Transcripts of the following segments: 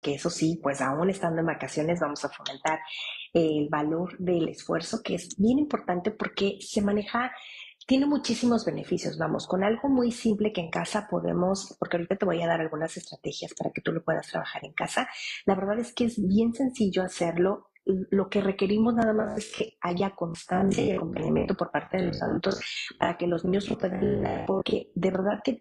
que eso sí, pues aún estando en vacaciones vamos a fomentar el valor del esfuerzo, que es bien importante porque se maneja, tiene muchísimos beneficios. Vamos, con algo muy simple que en casa podemos, porque ahorita te voy a dar algunas estrategias para que tú lo puedas trabajar en casa. La verdad es que es bien sencillo hacerlo. Lo que requerimos nada más es que haya constancia y acompañamiento por parte de los adultos para que los niños lo puedan lograr, porque de verdad que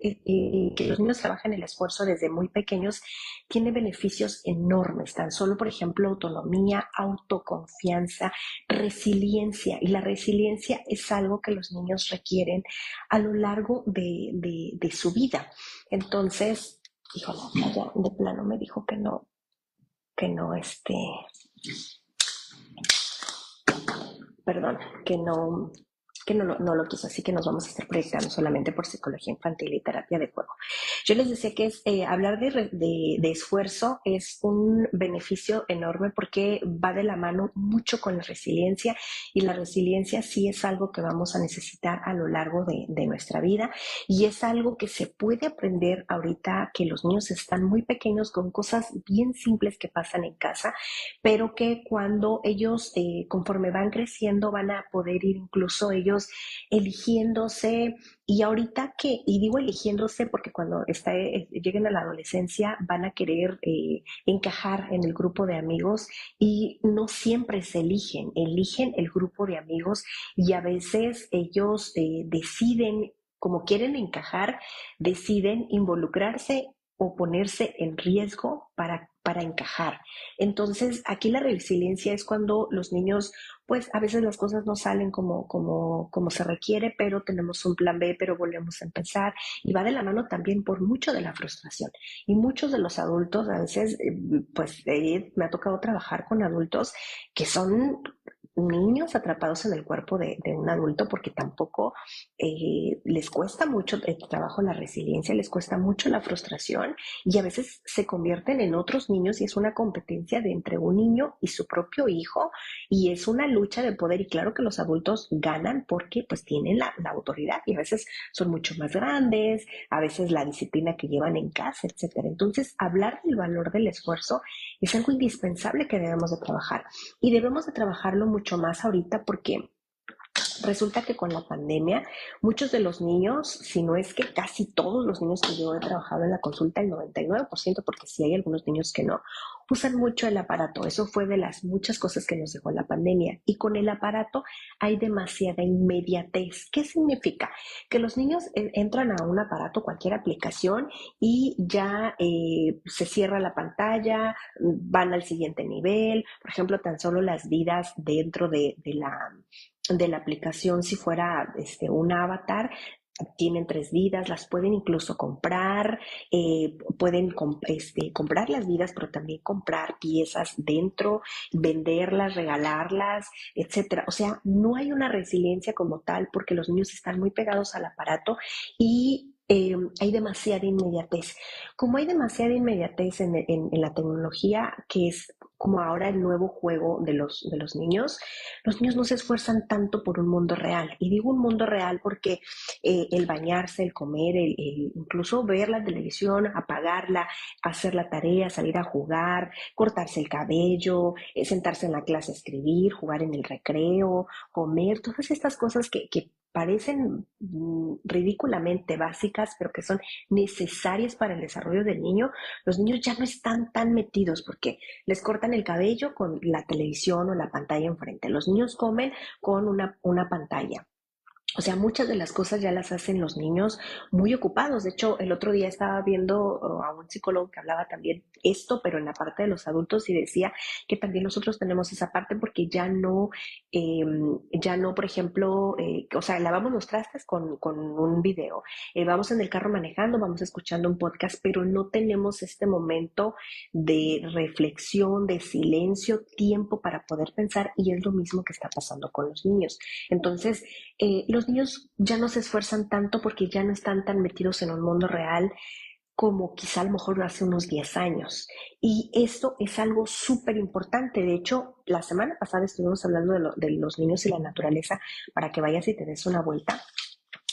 los niños trabajen el esfuerzo desde muy pequeños tiene beneficios enormes, tan solo, por ejemplo, autonomía, autoconfianza, resiliencia. Y la resiliencia es algo que los niños requieren a lo largo de su vida. Entonces, híjole, ya de plano me dijo que no, perdón, no lo quiso, así que nos vamos a estar proyectando solamente por psicología infantil y terapia de juego. Yo les decía que hablar de esfuerzo es un beneficio enorme porque va de la mano mucho con la resiliencia, y la resiliencia sí es algo que vamos a necesitar a lo largo de nuestra vida, y es algo que se puede aprender ahorita que los niños están muy pequeños, con cosas bien simples que pasan en casa, pero que cuando ellos, conforme van creciendo, van a poder ir incluso ellos eligiéndose. Y ahorita y digo eligiéndose porque cuando lleguen a la adolescencia van a querer encajar en el grupo de amigos, y no siempre se eligen el grupo de amigos, y a veces ellos deciden, como quieren encajar, deciden involucrarse o ponerse en riesgo para encajar. Entonces, aquí la resiliencia es cuando los niños, pues a veces las cosas no salen como se requiere, pero tenemos un plan B, pero volvemos a empezar, y va de la mano también por mucho de la frustración. Y muchos de los adultos, a veces, pues me ha tocado trabajar con adultos que son niños atrapados en el cuerpo de un adulto, porque tampoco les cuesta mucho el trabajo, la resiliencia, les cuesta mucho la frustración, y a veces se convierten en otros niños, y es una competencia de entre un niño y su propio hijo, y es una lucha de poder. Y claro que los adultos ganan porque pues tienen la autoridad, y a veces son mucho más grandes, a veces la disciplina que llevan en casa, etcétera. Entonces, hablar del valor del esfuerzo es algo indispensable que debemos de trabajar, y debemos de trabajarlo mucho más ahorita porque resulta que con la pandemia, muchos de los niños, si no es que casi todos los niños que yo he trabajado en la consulta, el 99%, porque sí hay algunos niños que no, usan mucho el aparato. Eso fue de las muchas cosas que nos dejó la pandemia. Y con el aparato hay demasiada inmediatez. ¿Qué significa? Que los niños entran a un aparato, cualquier aplicación, y ya se cierra la pantalla, van al siguiente nivel. Por ejemplo, tan solo las vidas dentro de la aplicación, si fuera un avatar, tienen 3 vidas, las pueden incluso comprar, pueden comprar las vidas, pero también comprar piezas dentro, venderlas, regalarlas, etcétera. O sea, no hay una resiliencia como tal porque los niños están muy pegados al aparato, y hay demasiada inmediatez. Como hay demasiada inmediatez en la tecnología, que es como ahora el nuevo juego de los niños no se esfuerzan tanto por un mundo real. Y digo un mundo real porque el bañarse, el comer, incluso ver la televisión, apagarla, hacer la tarea, salir a jugar, cortarse el cabello, sentarse en la clase a escribir, jugar en el recreo, comer, todas estas cosas que parecen ridículamente básicas, pero que son necesarias para el desarrollo del niño. Los niños ya no están tan metidos porque les cortan el cabello con la televisión o la pantalla enfrente. Los niños comen con una pantalla. O sea, muchas de las cosas ya las hacen los niños muy ocupados. De hecho, el otro día estaba viendo a un psicólogo que hablaba también esto, pero en la parte de los adultos, y decía que también nosotros tenemos esa parte porque eh, ya no, por ejemplo, o sea, lavamos los trastes con un video, vamos en el carro manejando, vamos escuchando un podcast, pero no tenemos este momento de reflexión, de silencio, tiempo para poder pensar, y es lo mismo que está pasando con los niños. Entonces, los niños ya no se esfuerzan tanto porque ya no están tan metidos en un mundo real como quizá a lo mejor hace unos 10 años. Y esto es algo súper importante. De hecho, la semana pasada estuvimos hablando de los niños y la naturaleza, para que vayas y te des una vuelta.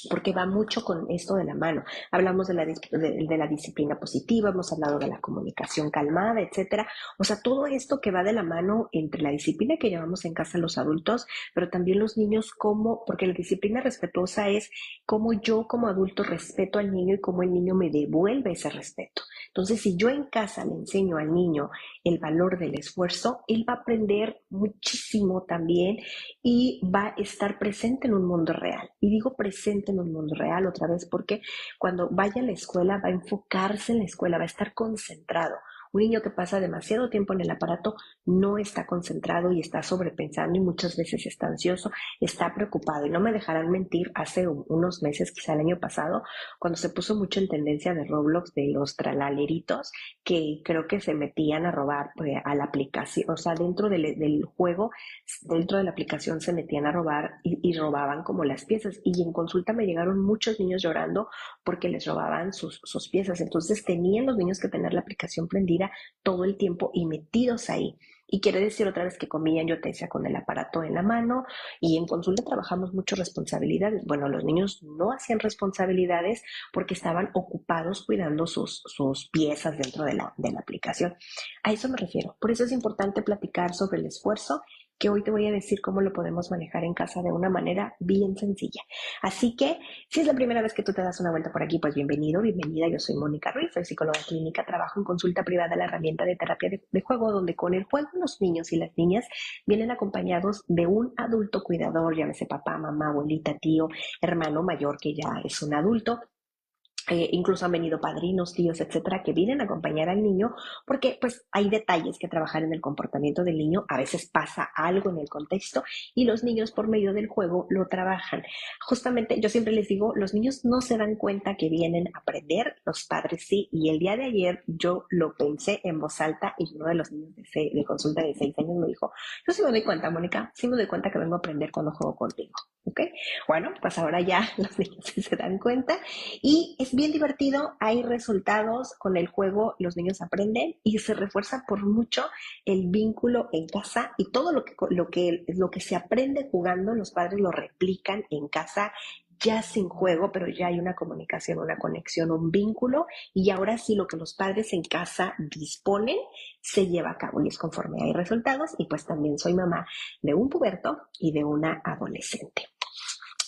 porque va mucho con esto de la mano. Hablamos de la disciplina positiva, hemos hablado de la comunicación calmada, etcétera. O sea, todo esto que va de la mano entre la disciplina que llevamos en casa los adultos, pero también los niños, como, porque la disciplina respetuosa es cómo yo como adulto respeto al niño y cómo el niño me devuelve ese respeto. Entonces, si yo en casa le enseño al niño el valor del esfuerzo, él va a aprender muchísimo también y va a estar presente en un mundo real. Y digo presente en un mundo real otra vez porque cuando vaya a la escuela va a enfocarse en la escuela, va a estar concentrado. Un niño que pasa demasiado tiempo en el aparato no está concentrado y está sobrepensando y muchas veces está ansioso, está preocupado. Y no me dejarán mentir, hace unos meses, quizá el año pasado, cuando se puso mucho en tendencia de Roblox, de los tralaleritos, que creo que se metían a robar a la aplicación, o sea, dentro del juego, dentro de la aplicación se metían a robar y robaban como las piezas. Y en consulta me llegaron muchos niños llorando porque les robaban sus piezas. Entonces tenían los niños que tener la aplicación prendida todo el tiempo y metidos ahí. Y quiere decir otra vez que comían, yo te decía, con el aparato en la mano, y en consulta trabajamos mucho responsabilidades. Bueno, los niños no hacían responsabilidades porque estaban ocupados cuidando sus piezas dentro de la aplicación. A eso me refiero. Por eso es importante platicar sobre el esfuerzo, que hoy te voy a decir cómo lo podemos manejar en casa de una manera bien sencilla. Así que, si es la primera vez que tú te das una vuelta por aquí, pues bienvenido, bienvenida. Yo soy Mónica Ruiz, soy psicóloga clínica, trabajo en consulta privada, la herramienta de terapia de juego, donde con el juego los niños y las niñas vienen acompañados de un adulto cuidador, llámese papá, mamá, abuelita, tío, hermano mayor que ya es un adulto. Incluso han venido padrinos, tíos, etcétera, que vienen a acompañar al niño porque pues hay detalles que trabajar en el comportamiento del niño. A veces pasa algo en el contexto y los niños por medio del juego lo trabajan. Justamente yo siempre les digo, los niños no se dan cuenta que vienen a aprender, los padres sí. Y el día de ayer yo lo pensé en voz alta y uno de los niños de consulta de 6 años me dijo, yo sí me doy cuenta, Mónica, sí me doy cuenta que vengo a aprender cuando juego contigo. ¿Ok? Bueno, pues ahora ya los niños sí se dan cuenta y es bien divertido, hay resultados con el juego, los niños aprenden y se refuerza por mucho el vínculo en casa y todo lo que se aprende jugando, los padres lo replican en casa ya sin juego, pero ya hay una comunicación, una conexión, un vínculo y ahora sí lo que los padres en casa disponen se lleva a cabo y es conforme hay resultados y pues también soy mamá de un puberto y de una adolescente.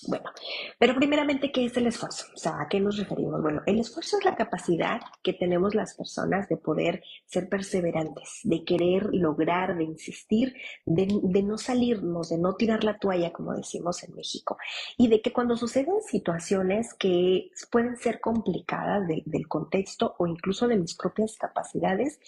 Bueno, pero primeramente, ¿qué es el esfuerzo? O sea, ¿a qué nos referimos? Bueno, el esfuerzo es la capacidad que tenemos las personas de poder ser perseverantes, de querer lograr, de insistir, de no salirnos, de no tirar la toalla, como decimos en México, y de que cuando suceden situaciones que pueden ser complicadas del contexto o incluso de mis propias capacidades,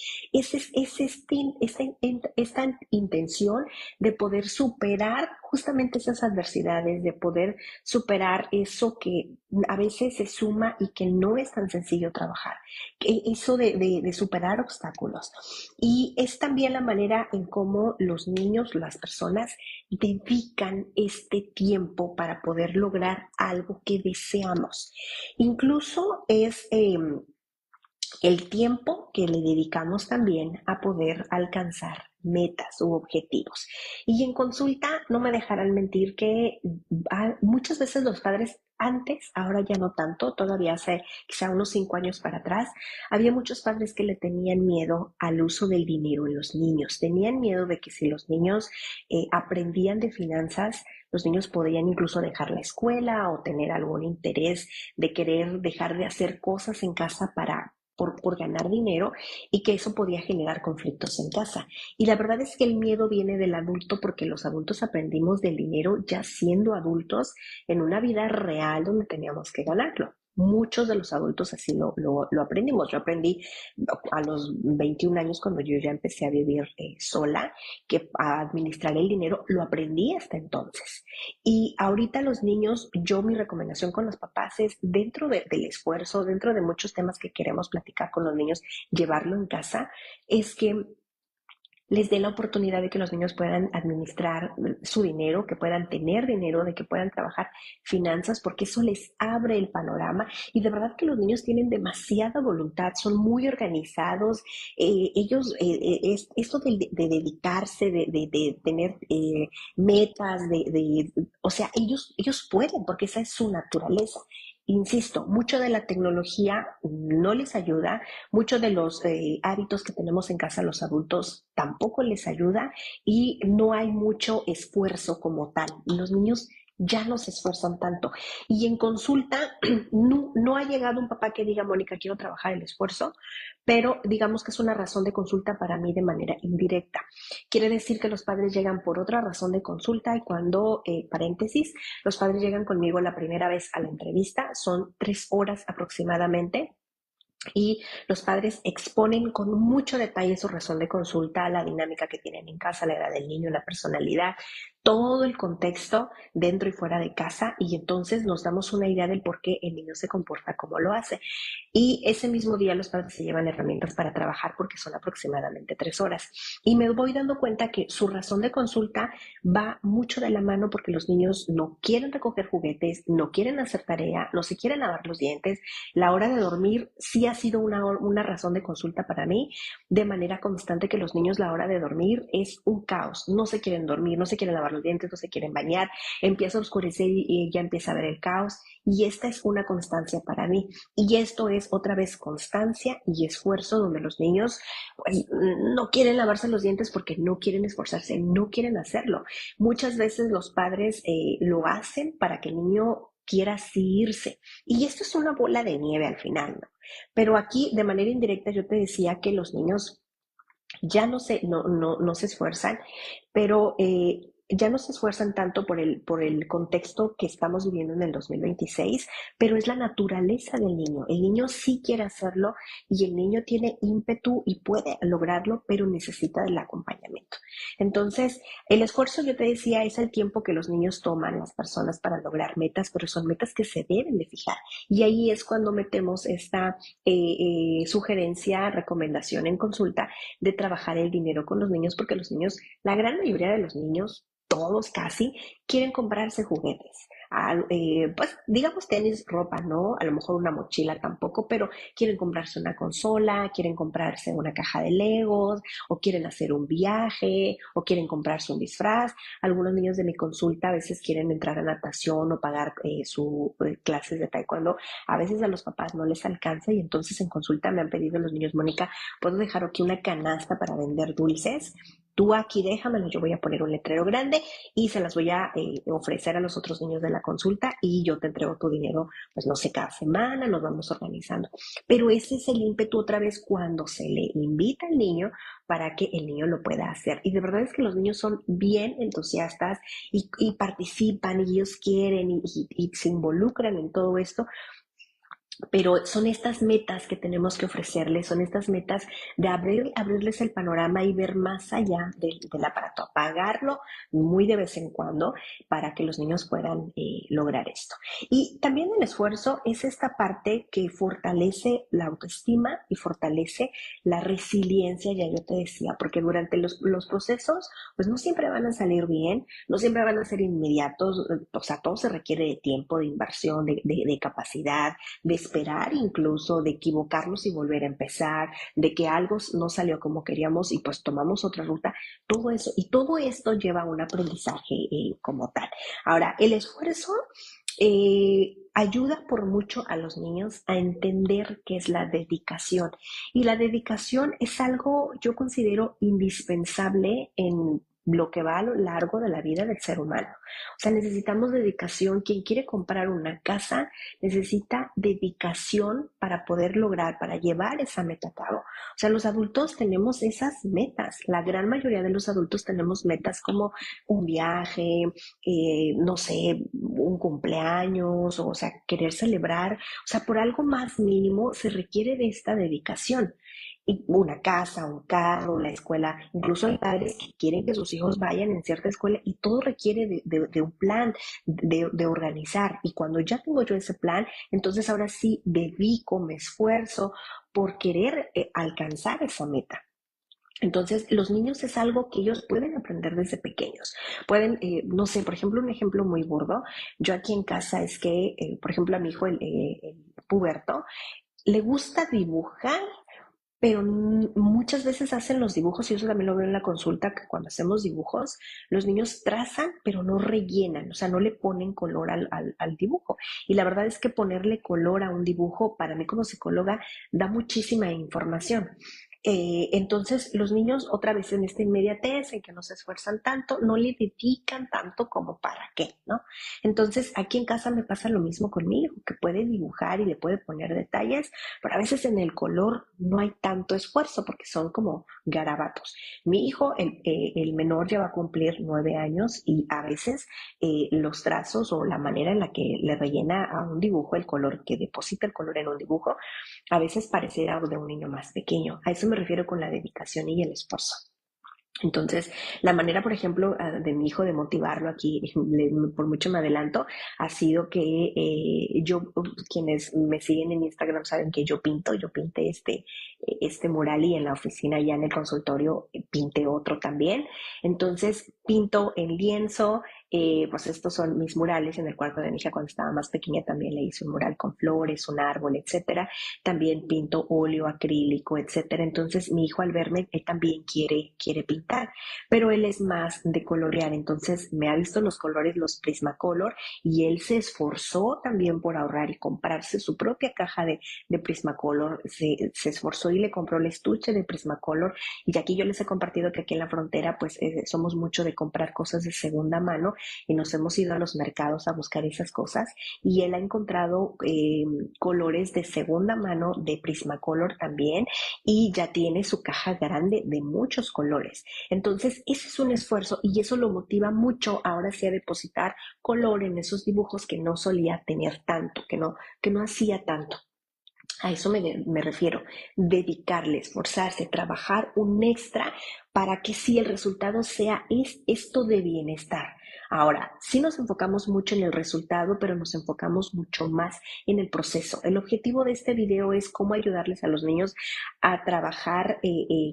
esta intención de poder superar justamente esas adversidades, de poder superar eso que a veces se suma y que no es tan sencillo trabajar, eso de superar obstáculos. Y es también la manera en cómo los niños, las personas, dedican este tiempo para poder lograr algo que deseamos. Incluso es el tiempo que le dedicamos también a poder alcanzar metas u objetivos. Y en consulta no me dejarán mentir que muchas veces los padres antes, ahora ya no tanto, todavía hace quizá unos 5 años para atrás, había muchos padres que le tenían miedo al uso del dinero en los niños. Tenían miedo de que si los niños aprendían de finanzas, los niños podían incluso dejar la escuela o tener algún interés de querer dejar de hacer cosas en casa por ganar dinero y que eso podía generar conflictos en casa. Y la verdad es que el miedo viene del adulto porque los adultos aprendimos del dinero ya siendo adultos en una vida real donde teníamos que ganarlo. Muchos de los adultos así lo aprendimos. Yo aprendí a los 21 años cuando yo ya empecé a vivir sola, que a administrar el dinero lo aprendí hasta entonces. Y ahorita los niños, yo mi recomendación con los papás es dentro del esfuerzo, dentro de muchos temas que queremos platicar con los niños, llevarlo en casa, es que les dé la oportunidad de que los niños puedan administrar su dinero, que puedan tener dinero, de que puedan trabajar finanzas, porque eso les abre el panorama. Y de verdad que los niños tienen demasiada voluntad, son muy organizados. Ellos, esto de dedicarse, de tener metas, o sea, ellos pueden, porque esa es su naturaleza. Insisto, mucho de la tecnología no les ayuda, muchos de los hábitos que tenemos en casa los adultos tampoco les ayuda y no hay mucho esfuerzo como tal. Los niños ya no se esfuerzan tanto. Y en consulta no ha llegado un papá que diga, Mónica, quiero trabajar el esfuerzo, pero digamos que es una razón de consulta para mí de manera indirecta. Quiere decir que los padres llegan por otra razón de consulta y cuando, paréntesis, los padres llegan conmigo la primera vez a la entrevista, son 3 horas aproximadamente y los padres exponen con mucho detalle su razón de consulta, la dinámica que tienen en casa, la edad del niño, la personalidad, todo el contexto dentro y fuera de casa y entonces nos damos una idea del por qué el niño se comporta como lo hace. Y ese mismo día los padres se llevan herramientas para trabajar porque son aproximadamente 3 horas. Y me voy dando cuenta que su razón de consulta va mucho de la mano porque los niños no quieren recoger juguetes, no quieren hacer tarea, no se quieren lavar los dientes. La hora de dormir sí ha sido una razón de consulta para mí, de manera constante que los niños la hora de dormir es un caos. No se quieren dormir, no se quieren lavar los dientes, no se quieren bañar, empieza a oscurecer y ya empieza a ver el caos. Y esta es una constancia para mí. Y esto es otra vez constancia y esfuerzo donde los niños pues, no quieren lavarse los dientes porque no quieren esforzarse, no quieren hacerlo. Muchas veces los padres lo hacen para que el niño quiera así irse. Y esto es una bola de nieve al final, ¿no? Pero aquí, de manera indirecta, yo te decía que los niños ya no se esfuerzan, pero ya no se esfuerzan tanto por el contexto que estamos viviendo en el 2026, pero es la naturaleza del niño. El niño sí quiere hacerlo y el niño tiene ímpetu y puede lograrlo, pero necesita del acompañamiento. Entonces, el esfuerzo, yo te decía, es el tiempo que los niños toman, las personas, para lograr metas, pero son metas que se deben de fijar. Y ahí es cuando metemos esta sugerencia, recomendación en consulta de trabajar el dinero con los niños, porque los niños, la gran mayoría de los niños, todos casi, quieren comprarse juguetes. Pues digamos tenis, ropa, ¿no? A lo mejor una mochila tampoco, pero quieren comprarse una consola, quieren comprarse una caja de Legos, o quieren hacer un viaje, o quieren comprarse un disfraz. Algunos niños de mi consulta a veces quieren entrar a natación o pagar sus clases de taekwondo. A veces a los papás no les alcanza y entonces en consulta me han pedido los niños, Mónica, ¿puedo dejar aquí una canasta para vender dulces? Tú aquí déjamelo, yo voy a poner un letrero grande y se las voy a ofrecer a los otros niños de la consulta y yo te entrego tu dinero, pues no sé, cada semana nos vamos organizando. Pero ese es el ímpetu otra vez cuando se le invita al niño para que el niño lo pueda hacer. Y de verdad es que los niños son bien entusiastas y participan y ellos quieren y se involucran en todo esto, pero son estas metas que tenemos que ofrecerles, son estas metas de abrirles el panorama y ver más allá del aparato, apagarlo muy de vez en cuando para que los niños puedan lograr esto. Y también el esfuerzo es esta parte que fortalece la autoestima y fortalece la resiliencia, ya yo te decía, porque durante los procesos, pues no siempre van a salir bien, no siempre van a ser inmediatos, o sea, todo se requiere de tiempo, de inversión, de capacidad, de esperar incluso, de equivocarnos y volver a empezar, de que algo no salió como queríamos y pues tomamos otra ruta, todo eso, y todo esto lleva a un aprendizaje como tal. Ahora, el esfuerzo ayuda por mucho a los niños a entender qué es la dedicación. Y la dedicación es algo, yo considero, indispensable en lo que va a lo largo de la vida del ser humano. O sea, necesitamos dedicación. Quien quiere comprar una casa necesita dedicación para poder lograr, para llevar esa meta a cabo. O sea, los adultos tenemos esas metas. La gran mayoría de los adultos tenemos metas como un viaje, no sé, un cumpleaños, o sea, querer celebrar. O sea, por algo más mínimo se requiere de esta dedicación. Y una casa, un carro, la escuela, incluso hay padres que quieren que sus hijos vayan en cierta escuela y todo requiere de un plan, de organizar. Y cuando ya tengo yo ese plan, entonces ahora sí dedico, me esfuerzo por querer alcanzar esa meta. Entonces, los niños es algo que ellos pueden aprender desde pequeños. Pueden, no sé, por ejemplo, un ejemplo muy burdo. Yo aquí en casa es que, por ejemplo, a mi hijo, el puberto, le gusta dibujar, pero muchas veces hacen los dibujos, y eso también lo veo en la consulta, que cuando hacemos dibujos, los niños trazan, pero no rellenan, o sea, no le ponen color al dibujo. Y la verdad es que ponerle color a un dibujo, para mí como psicóloga, da muchísima información. Entonces, los niños, otra vez en esta inmediatez, en que no se esfuerzan tanto, no le dedican tanto como para qué, ¿no? Entonces, aquí en casa me pasa lo mismo con mi hijo, que puede dibujar y le puede poner detalles, pero a veces en el color no hay tanto esfuerzo porque son como garabatos. Mi hijo, el menor, ya va a cumplir 9 años y a veces los trazos o la manera en la que le rellena a un dibujo el color, que deposita el color en un dibujo, a veces pareciera de un niño más pequeño. A eso me refiero con la dedicación y el esfuerzo. Entonces, la manera, por ejemplo, de mi hijo de motivarlo aquí, por mucho me adelanto, ha sido que yo, quienes me siguen en Instagram saben que yo pinté este mural, y en la oficina, ya en el consultorio, pinté otro también. Entonces, pinto en lienzo, pues estos son mis murales. En el cuarto de mi hija cuando estaba más pequeña también le hice un mural con flores, un árbol, etcétera. También pinto óleo, acrílico, etcétera. Entonces mi hijo, al verme, él también quiere pintar, pero él es más de colorear. Entonces me ha visto los colores, los Prismacolor, y él se esforzó también por ahorrar y comprarse su propia caja de Prismacolor. Se esforzó y le compró el estuche de Prismacolor. Y aquí yo les he compartido que aquí en la frontera pues somos mucho de comprar cosas de segunda mano, y nos hemos ido a los mercados a buscar esas cosas, y él ha encontrado colores de segunda mano de Prismacolor también, y ya tiene su caja grande de muchos colores. Entonces, ese es un esfuerzo, y eso lo motiva mucho ahora sí a depositar color en esos dibujos que no solía tener tanto, que no hacía tanto. A eso me refiero, dedicarle, esforzarse, trabajar un extra para que sí el resultado sea esto de bienestar. Ahora, sí nos enfocamos mucho en el resultado, pero nos enfocamos mucho más en el proceso. El objetivo de este video es cómo ayudarles a los niños a trabajar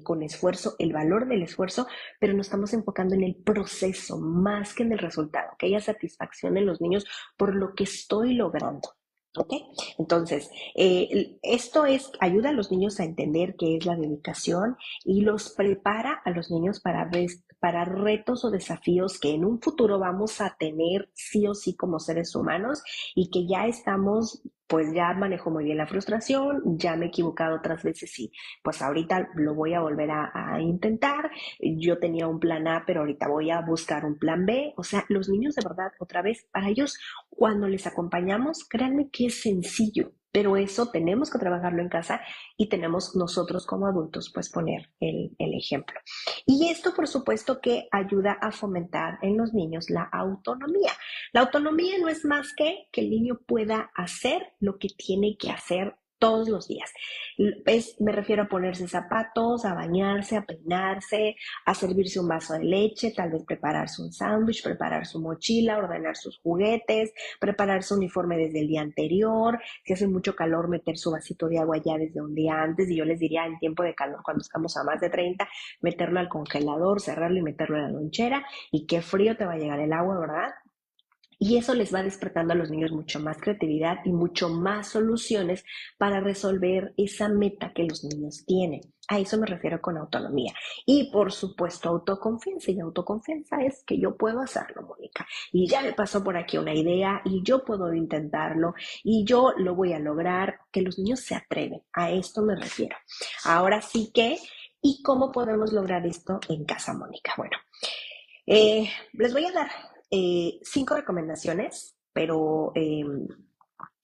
con esfuerzo, el valor del esfuerzo, pero nos estamos enfocando en el proceso más que en el resultado, que haya satisfacción en los niños por lo que estoy logrando. ¿Ok? Entonces, esto ayuda a los niños a entender qué es la dedicación, y los prepara a los niños para retos o desafíos que en un futuro vamos a tener sí o sí como seres humanos, y que ya estamos, pues ya manejo muy bien la frustración, ya me he equivocado otras veces y pues ahorita lo voy a volver a intentar. Yo tenía un plan A, pero ahorita voy a buscar un plan B. O sea, los niños de verdad, otra vez, para ellos, cuando les acompañamos, créanme que es sencillo, pero eso tenemos que trabajarlo en casa, y tenemos nosotros como adultos pues poner el ejemplo. Y esto por supuesto que ayuda a fomentar en los niños la autonomía. La autonomía no es más que el niño pueda hacer lo que tiene que hacer todos los días. Me refiero a ponerse zapatos, a bañarse, a peinarse, a servirse un vaso de leche, tal vez prepararse un sándwich, preparar su mochila, ordenar sus juguetes, preparar su uniforme desde el día anterior. Si hace mucho calor, meter su vasito de agua ya desde un día antes. Y yo les diría, en tiempo de calor, cuando estamos a más de 30, meterlo al congelador, cerrarlo y meterlo en la lonchera. Y qué frío te va a llegar el agua, ¿verdad? Y eso les va despertando a los niños mucho más creatividad y mucho más soluciones para resolver esa meta que los niños tienen. A eso me refiero con autonomía. Y por supuesto, autoconfianza. Y autoconfianza es que yo puedo hacerlo, Mónica. Y ya me pasó por aquí una idea y yo puedo intentarlo y yo lo voy a lograr. Que los niños se atreven. A esto me refiero. Ahora sí que, ¿y cómo podemos lograr esto en casa, Mónica? Bueno, les voy a dar 5 recomendaciones, pero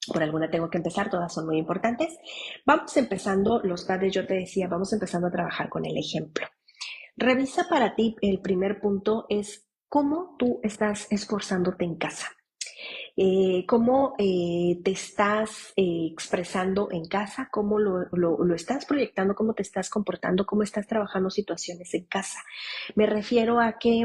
por alguna tengo que empezar, todas son muy importantes. Vamos empezando, los padres, yo te decía, vamos empezando a trabajar con el ejemplo. Revisa para ti, el primer punto es cómo tú estás esforzándote en casa. Cómo te estás expresando en casa, cómo lo estás proyectando, cómo te estás comportando, cómo estás trabajando situaciones en casa. Me refiero a que,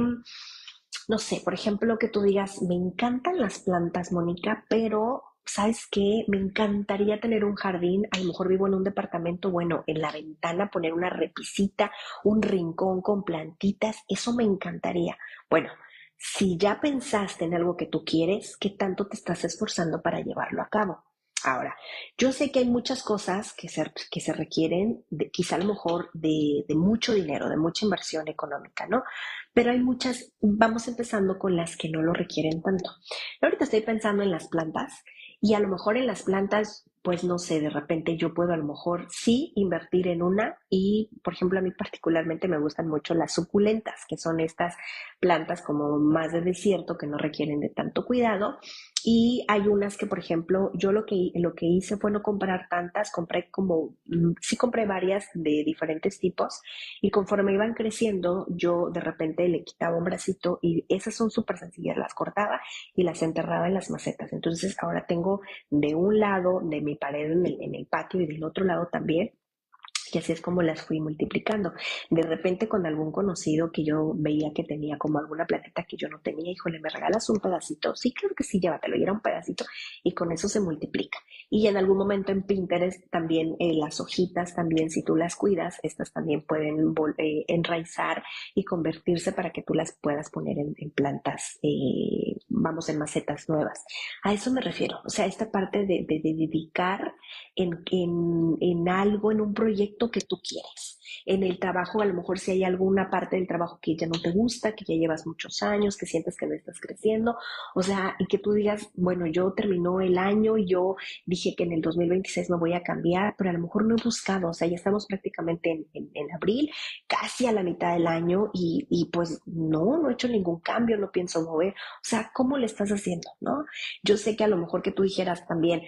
no sé, por ejemplo, que tú digas, me encantan las plantas, Mónica, pero ¿sabes qué? Me encantaría tener un jardín, a lo mejor vivo en un departamento, bueno, en la ventana poner una repisita, un rincón con plantitas, eso me encantaría. Bueno, si ya pensaste en algo que tú quieres, ¿qué tanto te estás esforzando para llevarlo a cabo? Ahora, yo sé que hay muchas cosas que se requieren, quizá a lo mejor de mucho dinero, de mucha inversión económica, ¿no? Pero hay muchas, vamos empezando con las que no lo requieren tanto. Ahorita estoy pensando en las plantas y a lo mejor en las plantas, pues no sé, de repente yo puedo a lo mejor sí invertir en una y, por ejemplo, a mí particularmente me gustan mucho las suculentas, que son estas plantas como más de desierto que no requieren de tanto cuidado. Y hay unas que, por ejemplo, yo lo que hice fue no comprar tantas, compré como, sí compré varias de diferentes tipos y conforme iban creciendo, yo de repente le quitaba un bracito y esas son súper sencillas, las cortaba y las enterraba en las macetas. Entonces ahora tengo de un lado de mi pared en el patio y del otro lado también. Y así es como las fui multiplicando. De repente con algún conocido que yo veía que tenía como alguna plantita que yo no tenía, híjole, ¿me regalas un pedacito? Sí, claro que sí, llévatelo. Y era un pedacito y con eso se multiplica. Y en algún momento en Pinterest también las hojitas, también si tú las cuidas, estas también pueden enraizar y convertirse para que tú las puedas poner en plantas, vamos, en macetas nuevas. A eso me refiero. O sea, esta parte de dedicar en algo, en un proyecto que tú quieres. En el trabajo, a lo mejor si hay alguna parte del trabajo que ya no te gusta, que ya llevas muchos años, que sientes que no estás creciendo, o sea, y que tú digas, bueno, yo terminó el año y yo dije que en el 2026 me voy a cambiar, pero a lo mejor no he buscado, o sea, ya estamos prácticamente en abril, casi a la mitad del año y pues no he hecho ningún cambio, no pienso mover, o sea, ¿cómo le estás haciendo, no? Yo sé que a lo mejor que tú dijeras también,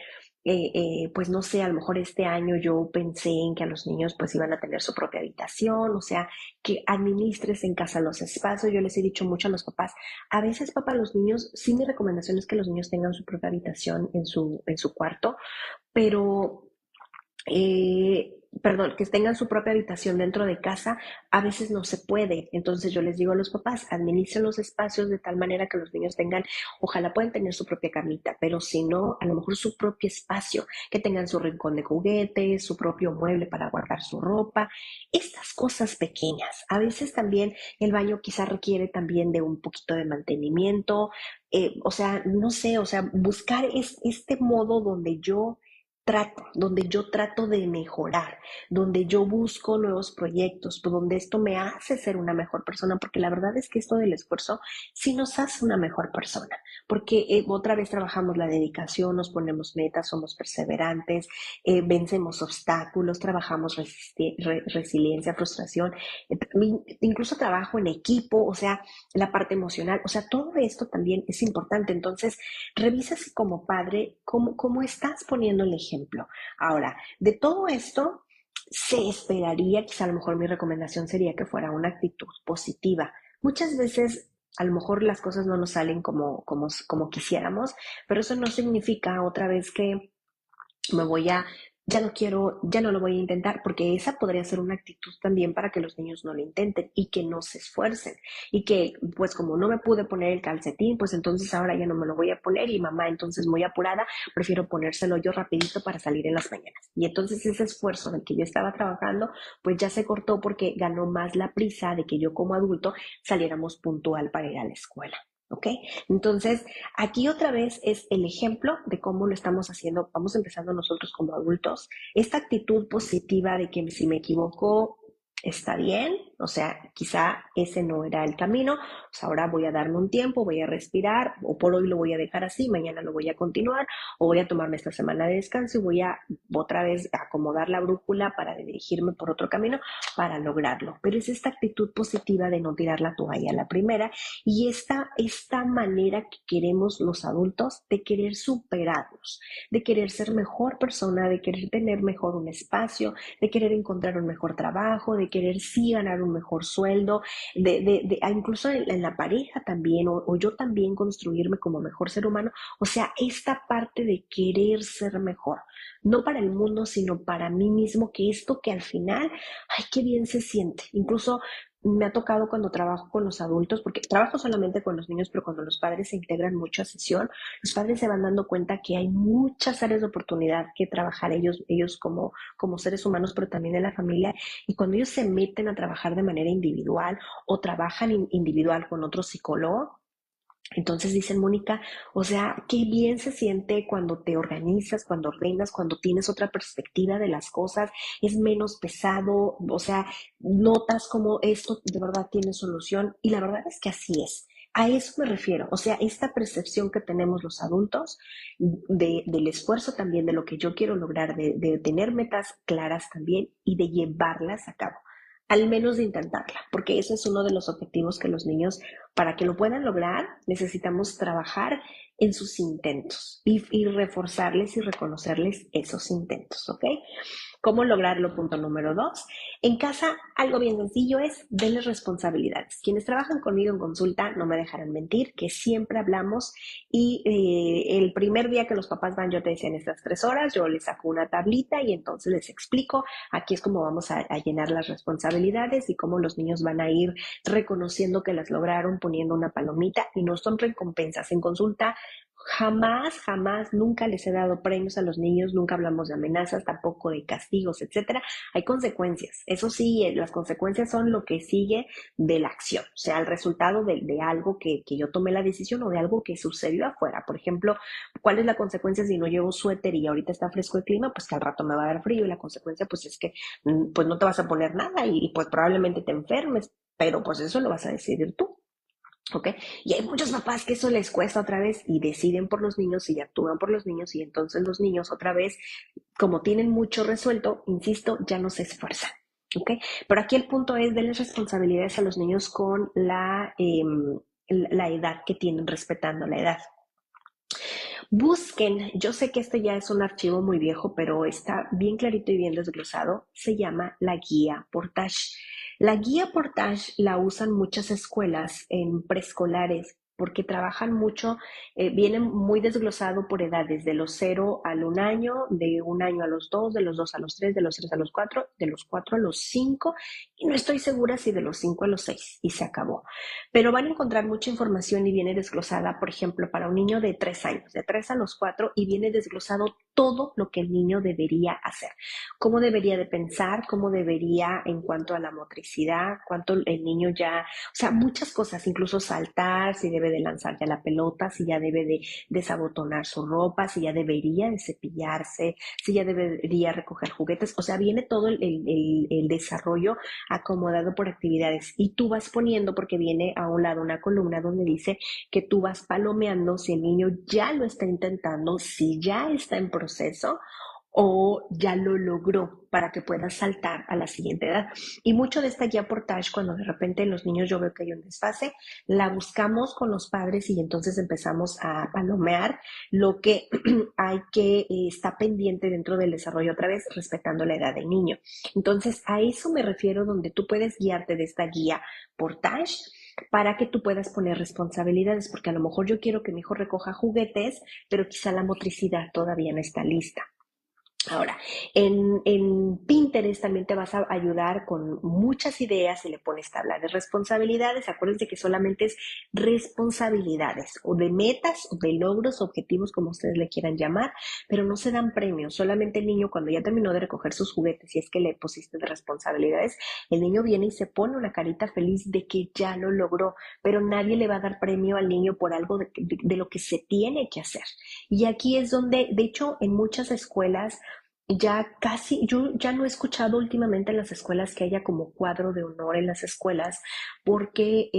pues no sé, a lo mejor este año yo pensé en que a los niños pues iban a tener su propia habitación, o sea, que administres en casa los espacios. Yo les he dicho mucho a los papás, a veces papá, los niños, sí mi recomendación es que los niños tengan su propia habitación en su cuarto, pero perdón, que tengan su propia habitación dentro de casa, a veces no se puede. Entonces yo les digo a los papás, administren los espacios de tal manera que los niños tengan, ojalá puedan tener su propia camita, pero si no, a lo mejor su propio espacio, que tengan su rincón de juguetes, su propio mueble para guardar su ropa, estas cosas pequeñas. A veces también el baño quizá requiere también de un poquito de mantenimiento, o sea, no sé, o sea, buscar este modo donde yo trato de mejorar, donde yo busco nuevos proyectos, donde esto me hace ser una mejor persona, porque la verdad es que esto del esfuerzo sí nos hace una mejor persona, porque otra vez trabajamos la dedicación, nos ponemos metas, somos perseverantes, vencemos obstáculos, trabajamos resiliencia, frustración, incluso trabajo en equipo, o sea, la parte emocional, o sea, todo esto también es importante. Entonces, revisa si como padre, cómo estás poniendo el ejemplo. Ahora, de todo esto, se esperaría, quizá a lo mejor mi recomendación sería que fuera una actitud positiva. Muchas veces a lo mejor las cosas no nos salen como quisiéramos, pero eso no significa otra vez que me voy a, ya no quiero, ya no lo voy a intentar, porque esa podría ser una actitud también para que los niños no lo intenten y que no se esfuercen. Y que, pues como no me pude poner el calcetín, pues entonces ahora ya no me lo voy a poner y mamá, entonces muy apurada, prefiero ponérselo yo rapidito para salir en las mañanas. Y entonces ese esfuerzo del que yo estaba trabajando, pues ya se cortó porque ganó más la prisa de que yo como adulto saliéramos puntual para ir a la escuela. ¿Ok? Entonces, aquí otra vez es el ejemplo de cómo lo estamos haciendo, vamos empezando nosotros como adultos, esta actitud positiva de que si me equivoco, está bien, o sea, quizá ese no era el camino, pues ahora voy a darme un tiempo, voy a respirar, o por hoy lo voy a dejar así, mañana lo voy a continuar, o voy a tomarme esta semana de descanso y voy a otra vez acomodar la brújula para dirigirme por otro camino para lograrlo. Pero es esta actitud positiva de no tirar la toalla a la primera y esta manera que queremos los adultos de querer superarnos, de querer ser mejor persona, de querer tener mejor un espacio, de querer encontrar un mejor trabajo, de querer sí ganar un mejor sueldo, incluso en la pareja también, o yo también construirme como mejor ser humano. O sea, esta parte de querer ser mejor, no para el mundo, sino para mí mismo, que esto que al final, ay, qué bien se siente. Incluso me ha tocado cuando trabajo con los adultos, porque trabajo solamente con los niños, pero cuando los padres se integran mucho a sesión, los padres se van dando cuenta que hay muchas áreas de oportunidad que trabajar ellos como seres humanos, pero también en la familia. Y cuando ellos se meten a trabajar de manera individual o trabajan individual con otro psicólogo, entonces dicen, Mónica, o sea, qué bien se siente cuando te organizas, cuando ordenas, cuando tienes otra perspectiva de las cosas, es menos pesado, o sea, notas como esto de verdad tiene solución y la verdad es que así es. A eso me refiero, o sea, esta percepción que tenemos los adultos del esfuerzo también, de lo que yo quiero lograr, de tener metas claras también y de llevarlas a cabo, al menos de intentarla, porque ese es uno de los objetivos que los niños, para que lo puedan lograr, necesitamos trabajar en sus intentos y reforzarles y reconocerles esos intentos, ¿ok? ¿Cómo lograrlo? Punto número 2. En casa, algo bien sencillo es denles responsabilidades. Quienes trabajan conmigo en consulta no me dejarán mentir, que siempre hablamos y el primer día que los papás van, yo te decía en estas 3 horas, yo les saco una tablita y entonces les explico, aquí es como vamos a llenar las responsabilidades y cómo los niños van a ir reconociendo que las lograron, poniendo una palomita y no son recompensas. En consulta jamás, jamás, nunca les he dado premios a los niños, nunca hablamos de amenazas, tampoco de castigos, etcétera. Hay consecuencias. Eso sí, las consecuencias son lo que sigue de la acción, o sea, el resultado de algo que yo tomé la decisión o de algo que sucedió afuera. Por ejemplo, ¿cuál es la consecuencia si no llevo suéter y ahorita está fresco el clima? Pues que al rato me va a dar frío y la consecuencia pues es que pues no te vas a poner nada y pues probablemente te enfermes, pero pues eso lo vas a decidir tú. ¿Ok? Y hay muchos papás que eso les cuesta otra vez y deciden por los niños y actúan por los niños y entonces los niños otra vez, como tienen mucho resuelto, insisto, ya no se esfuerzan. ¿Ok? Pero aquí el punto es darles responsabilidades a los niños con la edad que tienen, respetando la edad. Busquen, yo sé que este ya es un archivo muy viejo, pero está bien clarito y bien desglosado, se llama la guía Portage. La guía Portage la usan muchas escuelas en preescolares porque trabajan mucho, viene muy desglosado por edades, de los 0 al 1 año, de 1 año a los 2, de los 2 a los 3, de los 3 a los 4, de los 4 a los 5, y no estoy segura si de los 5 a los 6, y se acabó. Pero van a encontrar mucha información y viene desglosada, por ejemplo, para un niño de 3 años, de 3 a los 4, y viene desglosado todo lo que el niño debería hacer. Cómo debería de pensar, cómo debería en cuanto a la motricidad, cuánto el niño ya, o sea, muchas cosas, incluso saltar, si debe de lanzar ya la pelota, si ya debe de desabotonar su ropa, si ya debería de cepillarse, si ya debería recoger juguetes, o sea, viene todo el desarrollo acomodado por actividades y tú vas poniendo, porque viene a un lado una columna donde dice que tú vas palomeando si el niño ya lo está intentando, si ya está en proceso o ya lo logró para que pueda saltar a la siguiente edad. Y mucho de esta guía Portage, cuando de repente los niños yo veo que hay un desfase, la buscamos con los padres y entonces empezamos a palomear lo que hay que está pendiente dentro del desarrollo otra vez, respetando la edad del niño. Entonces, a eso me refiero, donde tú puedes guiarte de esta guía Portage para que tú puedas poner responsabilidades, porque a lo mejor yo quiero que mi hijo recoja juguetes, pero quizá la motricidad todavía no está lista. Ahora, en Pinterest también te vas a ayudar con muchas ideas y le pones tabla de responsabilidades. Acuérdense que solamente es responsabilidades o de metas o de logros, objetivos, como ustedes le quieran llamar, pero no se dan premios. Solamente el niño, cuando ya terminó de recoger sus juguetes, y es que le pusiste de responsabilidades, el niño viene y se pone una carita feliz de que ya lo logró, pero nadie le va a dar premio al niño por algo de lo que se tiene que hacer. Y aquí es donde, de hecho, en muchas escuelas, ya casi, yo ya no he escuchado últimamente en las escuelas que haya como cuadro de honor en las escuelas, porque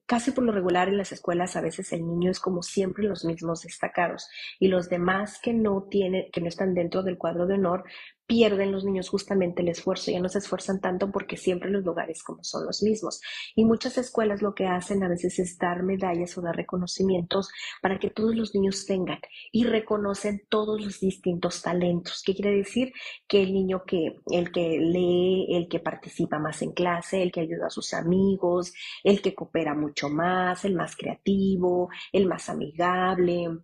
casi por lo regular en las escuelas a veces el niño es como siempre los mismos destacados y los demás que no tienen, que no están dentro del cuadro de honor, pierden los niños justamente el esfuerzo, ya no se esfuerzan tanto porque siempre los lugares como son los mismos. Y muchas escuelas lo que hacen a veces es dar medallas o dar reconocimientos para que todos los niños tengan y reconocen todos los distintos talentos. ¿Qué quiere decir? Que el niño el que lee, el que participa más en clase, el que ayuda a sus amigos, el que coopera mucho más, el más creativo, el más amigable,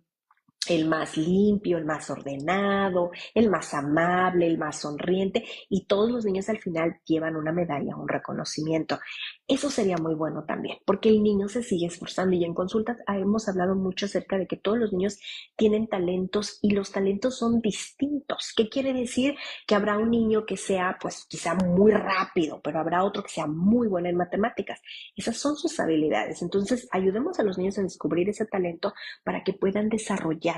el más limpio, el más ordenado, el más amable, el más sonriente, y todos los niños al final llevan una medalla, un reconocimiento. Eso sería muy bueno también, porque el niño se sigue esforzando y en consultas hemos hablado mucho acerca de que todos los niños tienen talentos y los talentos son distintos. ¿Qué quiere decir? Que habrá un niño que sea, pues quizá muy rápido, pero habrá otro que sea muy bueno en matemáticas. Esas son sus habilidades. Entonces, ayudemos a los niños a descubrir ese talento para que puedan desarrollarlo.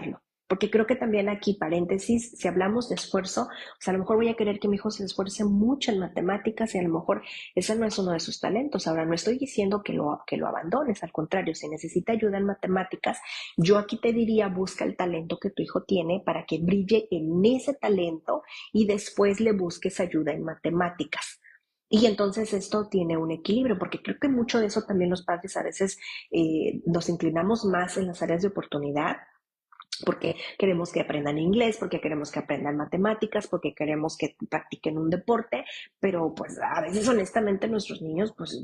Porque creo que también aquí, paréntesis, si hablamos de esfuerzo, o sea, a lo mejor voy a querer que mi hijo se esfuerce mucho en matemáticas y a lo mejor ese no es uno de sus talentos. Ahora, no estoy diciendo que lo abandones, al contrario, si necesita ayuda en matemáticas, yo aquí te diría, busca el talento que tu hijo tiene para que brille en ese talento y después le busques ayuda en matemáticas. Y entonces esto tiene un equilibrio, porque creo que mucho de eso también los padres a veces nos inclinamos más en las áreas de oportunidad, porque queremos que aprendan inglés, porque queremos que aprendan matemáticas, porque queremos que practiquen un deporte, pero pues a veces honestamente nuestros niños pues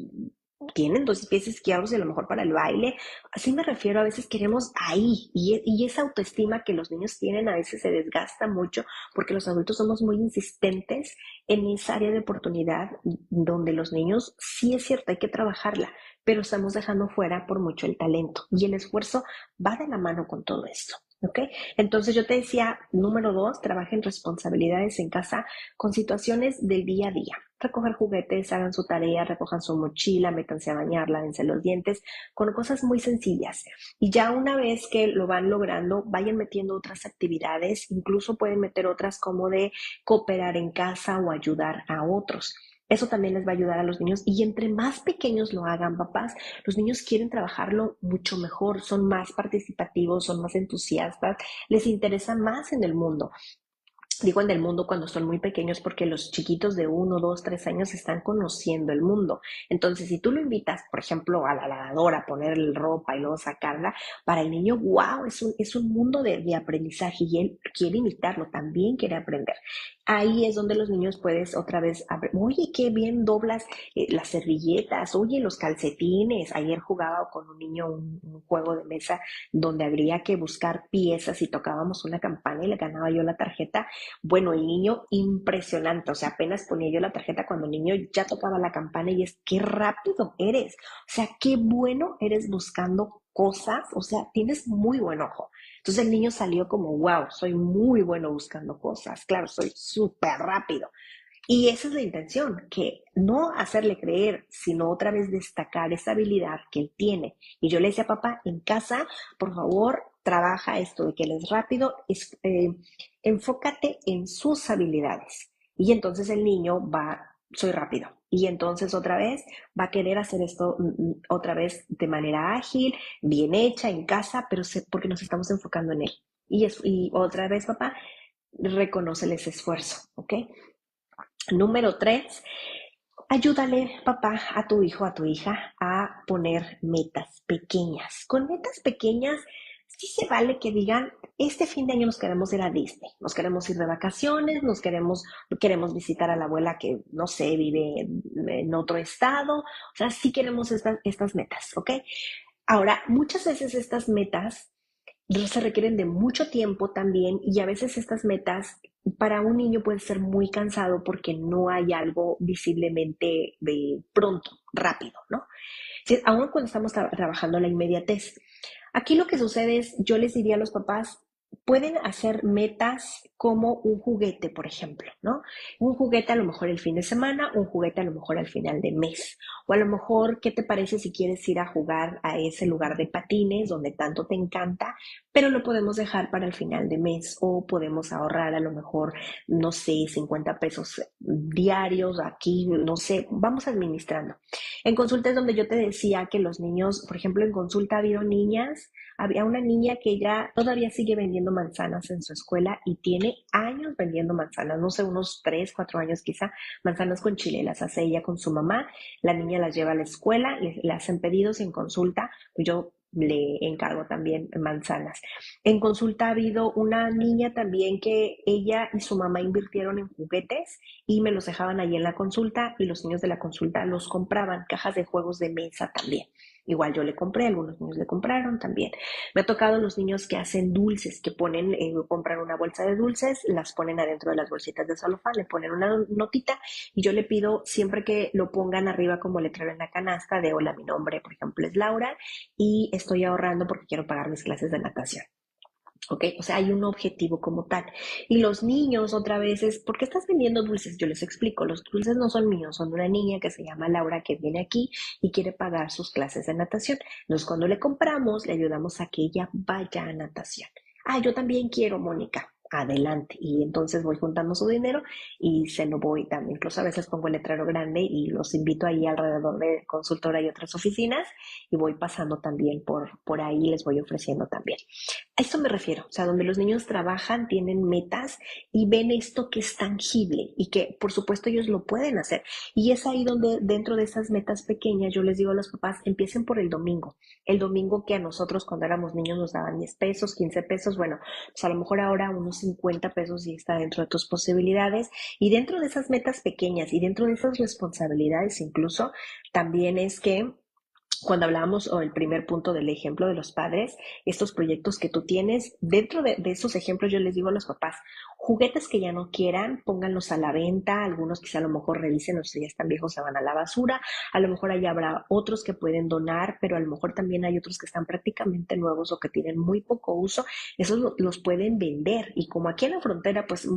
tienen dos pies izquierdos y a lo mejor para el baile. Así me refiero, a veces queremos ahí y esa autoestima que los niños tienen a veces se desgasta mucho porque los adultos somos muy insistentes en esa área de oportunidad donde los niños sí es cierto, hay que trabajarla, pero estamos dejando fuera por mucho el talento y el esfuerzo va de la mano con todo esto. ¿Ok? Entonces yo te decía, número dos, trabajen responsabilidades en casa con situaciones del día a día. Recoger juguetes, hagan su tarea, recojan su mochila, métanse a bañar, lávense los dientes, con cosas muy sencillas. Y ya una vez que lo van logrando, vayan metiendo otras actividades, incluso pueden meter otras como de cooperar en casa o ayudar a otros. Eso también les va a ayudar a los niños y entre más pequeños lo hagan, papás, los niños quieren trabajarlo mucho mejor, son más participativos, son más entusiastas, les interesa más en el mundo. Digo en el mundo cuando son muy pequeños porque los chiquitos de 1, 2, 3 años están conociendo el mundo. Entonces, si tú lo invitas, por ejemplo, a la lavadora a ponerle ropa y luego sacarla, para el niño, wow, es un mundo de aprendizaje y él quiere imitarlo, también quiere aprender. Ahí es donde los niños puedes otra vez, oye, qué bien doblas las servilletas, oye, los calcetines. Ayer jugaba con un niño un juego de mesa donde habría que buscar piezas y tocábamos una campana y le ganaba yo la tarjeta. Bueno, el niño impresionante, o sea, apenas ponía yo la tarjeta cuando el niño ya tocaba la campana y es, qué rápido eres, o sea, qué bueno eres buscando cosas, o sea, tienes muy buen ojo. Entonces el niño salió como, wow, soy muy bueno buscando cosas, claro, soy súper rápido. Y esa es la intención, que no hacerle creer, sino otra vez destacar esa habilidad que él tiene. Y yo le decía, papá, en casa, por favor, trabaja esto de que él es rápido, enfócate en sus habilidades. Y entonces el niño va, soy rápido. Y entonces otra vez va a querer hacer esto otra vez de manera ágil, bien hecha, en casa, pero porque nos estamos enfocando en él. Y otra vez, papá, reconócele ese esfuerzo, ¿ok? Número tres, ayúdale, papá, a tu hijo, a tu hija, a poner metas pequeñas. Con metas pequeñas, sí se vale que digan, este fin de año nos queremos ir a Disney, nos queremos ir de vacaciones, queremos visitar a la abuela que, no sé, vive en otro estado. O sea, sí queremos estas metas, ¿ok? Ahora, muchas veces estas metas se requieren de mucho tiempo también y a veces estas metas para un niño pueden ser muy cansado porque no hay algo visiblemente de pronto, rápido, ¿no? Sí, aún cuando estamos trabajando la inmediatez. Aquí lo que sucede es, yo les diría a los papás, pueden hacer metas como un juguete, por ejemplo, ¿no? Un juguete a lo mejor el fin de semana, un juguete a lo mejor al final de mes. O a lo mejor, ¿qué te parece si quieres ir a jugar a ese lugar de patines donde tanto te encanta, pero lo podemos dejar para el final de mes o podemos ahorrar a lo mejor, no sé, 50 pesos diarios aquí, no sé, vamos administrando. En consulta es donde yo te decía que los niños, por ejemplo, en consulta ha habido niñas, había una niña que ya todavía sigue vendiendo manzanas en su escuela y tiene años vendiendo manzanas, no sé, unos 3, 4 años quizá, manzanas con chile, las hace ella con su mamá, la niña las lleva a la escuela, le hacen pedidos en consulta, pues yo le encargo también manzanas. En consulta ha habido una niña también que ella y su mamá invirtieron en juguetes y me los dejaban ahí en la consulta y los niños de la consulta los compraban, cajas de juegos de mesa también. Igual yo le compré, algunos niños le compraron también. Me ha tocado los niños que hacen dulces, que ponen, compran una bolsa de dulces, las ponen adentro de las bolsitas de celofán, le ponen una notita y yo le pido siempre que lo pongan arriba como letrero en la canasta de hola, mi nombre, por ejemplo, es Laura y estoy ahorrando porque quiero pagar mis clases de natación. ¿Ok? O sea, hay un objetivo como tal. Y los niños, otra vez, es, ¿por qué estás vendiendo dulces? Yo les explico, los dulces no son míos, son de una niña que se llama Laura que viene aquí y quiere pagar sus clases de natación. Entonces, cuando le compramos, le ayudamos a que ella vaya a natación. Ah, yo también quiero, Mónica. Adelante. Y entonces voy juntando su dinero y se lo voy dando. Incluso a veces pongo el letrero grande y los invito ahí alrededor de consultora y otras oficinas y voy pasando también por ahí, les voy ofreciendo también. A esto me refiero, o sea, donde los niños trabajan, tienen metas y ven esto que es tangible y que por supuesto ellos lo pueden hacer. Y es ahí donde dentro de esas metas pequeñas yo les digo a los papás, empiecen por el domingo. El domingo que a nosotros cuando éramos niños nos daban 10 pesos, 15 pesos, bueno, pues a lo mejor ahora unos 50 pesos y está dentro de tus posibilidades. Y dentro de esas metas pequeñas y dentro de esas responsabilidades incluso, también es que cuando hablábamos o el primer punto del ejemplo de los padres, estos proyectos que tú tienes, dentro de esos ejemplos yo les digo a los papás, juguetes que ya no quieran, pónganlos a la venta, algunos quizá a lo mejor revisen, o sea, ya están viejos, se van a la basura, a lo mejor ahí habrá otros que pueden donar, pero a lo mejor también hay otros que están prácticamente nuevos o que tienen muy poco uso, esos los pueden vender y como aquí en la frontera pues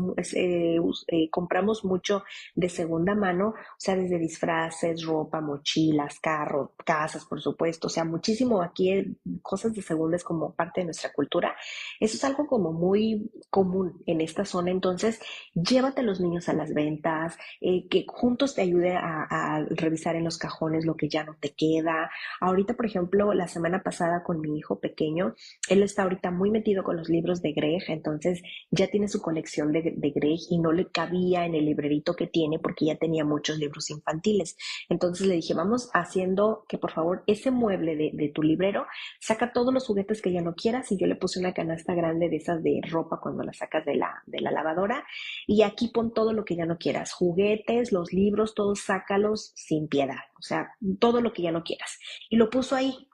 compramos mucho de segunda mano, o sea, desde disfraces, ropa, mochilas, carros, casas, por supuesto, o sea, muchísimo aquí cosas de segunda es como parte de nuestra cultura. Eso es algo como muy común en esta zona, entonces llévate a los niños a las ventas, que juntos te ayude a revisar en los cajones lo que ya no te queda. Ahorita, por ejemplo, la semana pasada con mi hijo pequeño, él está ahorita muy metido con los libros de Greg, entonces ya tiene su colección de Greg y no le cabía en el librerito que tiene porque ya tenía muchos libros infantiles. Entonces le dije, vamos haciendo que por favor ese mueble de tu librero, saca todos los juguetes que ya no quieras y yo le puse una canasta grande de esas de ropa cuando la sacas de la lavadora y aquí pon todo lo que ya no quieras, juguetes, los libros, todos sácalos sin piedad, o sea, todo lo que ya no quieras. Y lo puso ahí.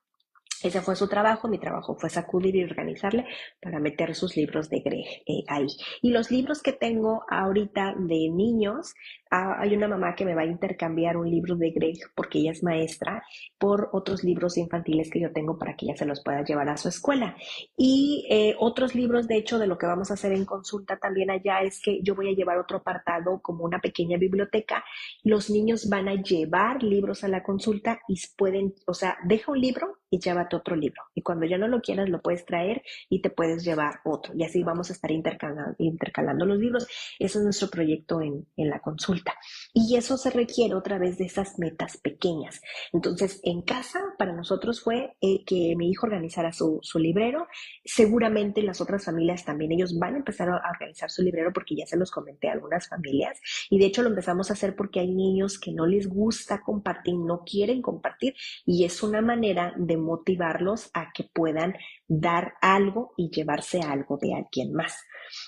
Ese fue su trabajo, mi trabajo fue sacudir y organizarle para meter sus libros de Greg ahí. Y los libros que tengo ahorita de niños, hay una mamá que me va a intercambiar un libro de Greg porque ella es maestra por otros libros infantiles que yo tengo para que ella se los pueda llevar a su escuela. Y otros libros, de hecho, de lo que vamos a hacer en consulta también allá es que yo voy a llevar otro apartado como una pequeña biblioteca. Los niños van a llevar libros a la consulta y pueden, o sea, deja un libro y llévate otro libro. Y cuando ya no lo quieras, lo puedes traer y te puedes llevar otro. Y así vamos a estar intercalando los libros. Ese es nuestro proyecto en la consulta. Y eso se requiere otra vez de esas metas pequeñas. Entonces, en casa, para nosotros fue que mi hijo organizara su librero. Seguramente las otras familias también, ellos van a empezar a organizar su librero porque ya se los comenté a algunas familias. Y de hecho lo empezamos a hacer porque hay niños que no les gusta compartir, no quieren compartir. Y es una manera de motivarlos a que puedan dar algo y llevarse algo de alguien más.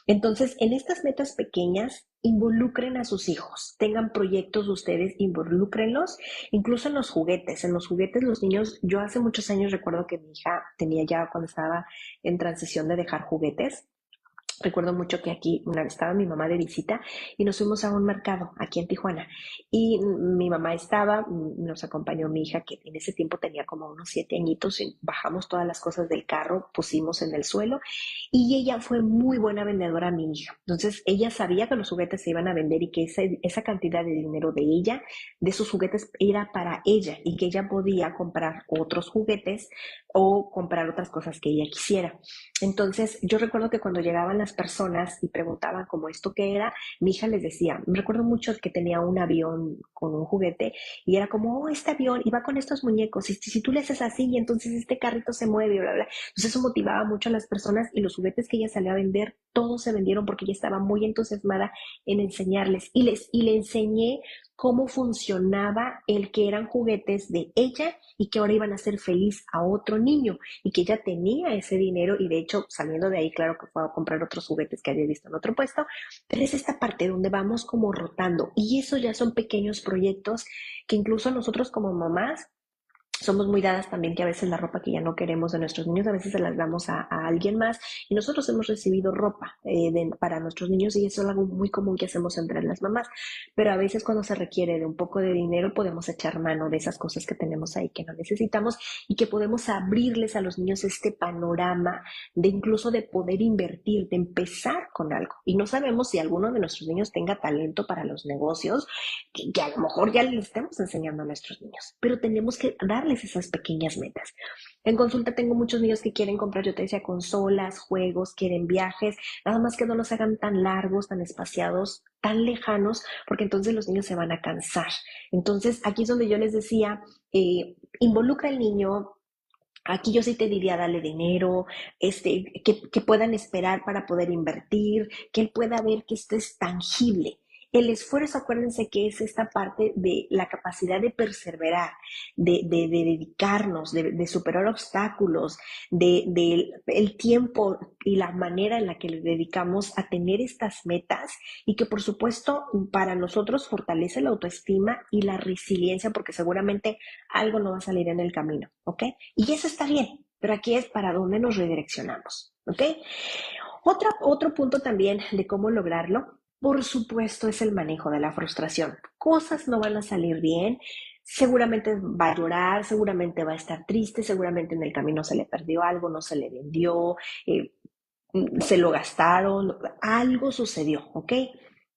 Entonces, en estas metas pequeñas, involucren a sus hijos, tengan proyectos ustedes, involúcrenlos, incluso en los juguetes. En los juguetes los niños, yo hace muchos años recuerdo que mi hija tenía ya cuando estaba en transición de dejar juguetes. Recuerdo mucho que aquí una vez estaba mi mamá de visita y nos fuimos a un mercado aquí en Tijuana y mi mamá estaba, nos acompañó mi hija que en ese tiempo tenía como unos 7 añitos y bajamos todas las cosas del carro, pusimos en el suelo y ella fue muy buena vendedora a mi hija. Entonces ella sabía que los juguetes se iban a vender y que esa cantidad de dinero de ella, de esos juguetes era para ella y que ella podía comprar otros juguetes o comprar otras cosas que ella quisiera. Entonces, yo recuerdo que cuando llegaban las personas y preguntaban como esto qué era, mi hija les decía, recuerdo mucho que tenía un avión con un juguete y era como, oh, este avión, y va con estos muñecos, y si tú le haces así, y entonces este carrito se mueve, bla, bla. Entonces eso motivaba mucho a las personas y los juguetes que ella salió a vender, todos se vendieron porque ella estaba muy entusiasmada en enseñarles y le enseñé cómo funcionaba el que eran juguetes de ella y que ahora iban a hacer feliz a otro niño y que ella tenía ese dinero y de hecho saliendo de ahí claro que fue a comprar otros juguetes que había visto en otro puesto, pero es esta parte donde vamos como rotando y eso ya son pequeños proyectos que incluso nosotros como mamás Somos muy dadas también que a veces la ropa que ya no queremos de nuestros niños, a veces se las damos a alguien más y nosotros hemos recibido ropa para nuestros niños y eso es algo muy común que hacemos entre las mamás, pero a veces cuando se requiere de un poco de dinero podemos echar mano de esas cosas que tenemos ahí que no necesitamos y que podemos abrirles a los niños este panorama de incluso de poder invertir, de empezar con algo. Y no sabemos si alguno de nuestros niños tenga talento para los negocios, que a lo mejor ya les estemos enseñando a nuestros niños, pero tenemos que darles esas pequeñas metas. En consulta tengo muchos niños que quieren comprar, yo te decía, consolas, juegos, quieren viajes, nada más que no los hagan tan largos, tan espaciados, tan lejanos, porque entonces los niños se van a cansar. Entonces, aquí es donde yo les decía, involucra al niño. Aquí yo sí te diría, dale dinero, que puedan esperar para poder invertir, que él pueda ver que esto es tangible. El esfuerzo, acuérdense que es esta parte de la capacidad de perseverar, de dedicarnos, de superar obstáculos, de el tiempo y la manera en la que le dedicamos a tener estas metas y que por supuesto para nosotros fortalece la autoestima y la resiliencia porque seguramente algo no va a salir en el camino, ¿ok? Y eso está bien, pero aquí es para dónde nos redireccionamos, ¿ok? Otro punto también de cómo lograrlo, por supuesto, es el manejo de la frustración. Cosas no van a salir bien, seguramente va a llorar, seguramente va a estar triste, seguramente en el camino se le perdió algo, no se le vendió, eh, se lo gastaron, algo sucedió, ¿ok?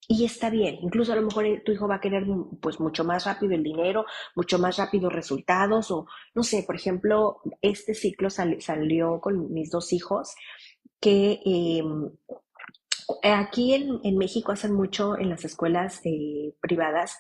Y está bien, incluso a lo mejor tu hijo va a querer pues mucho más rápido el dinero, mucho más rápido resultados o no sé, por ejemplo, este ciclo salió con mis dos hijos que aquí en México hacen mucho en las escuelas privadas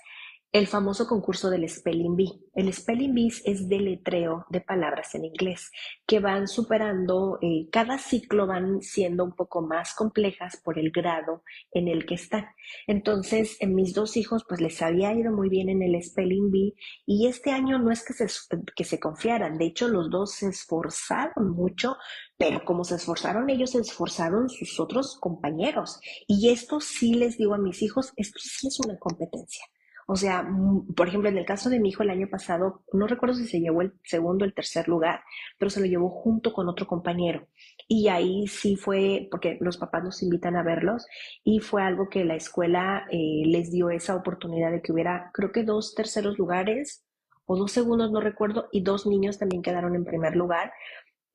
el famoso concurso del Spelling Bee. El Spelling Bee es deletreo de palabras en inglés que van superando, cada ciclo van siendo un poco más complejas por el grado en el que están. Entonces, en mis dos hijos pues les había ido muy bien en el Spelling Bee y este año no es que se confiaran, de hecho los dos se esforzaron mucho, pero como se esforzaron ellos, se esforzaron sus otros compañeros. Y esto sí les digo a mis hijos, esto sí es una competencia. O sea, por ejemplo, en el caso de mi hijo el año pasado, no recuerdo si se llevó el segundo o el tercer lugar, pero se lo llevó junto con otro compañero. Y ahí sí fue, porque los papás nos invitan a verlos, y fue algo que la escuela les dio esa oportunidad de que hubiera, creo que dos terceros lugares o dos segundos, no recuerdo, y dos niños también quedaron en primer lugar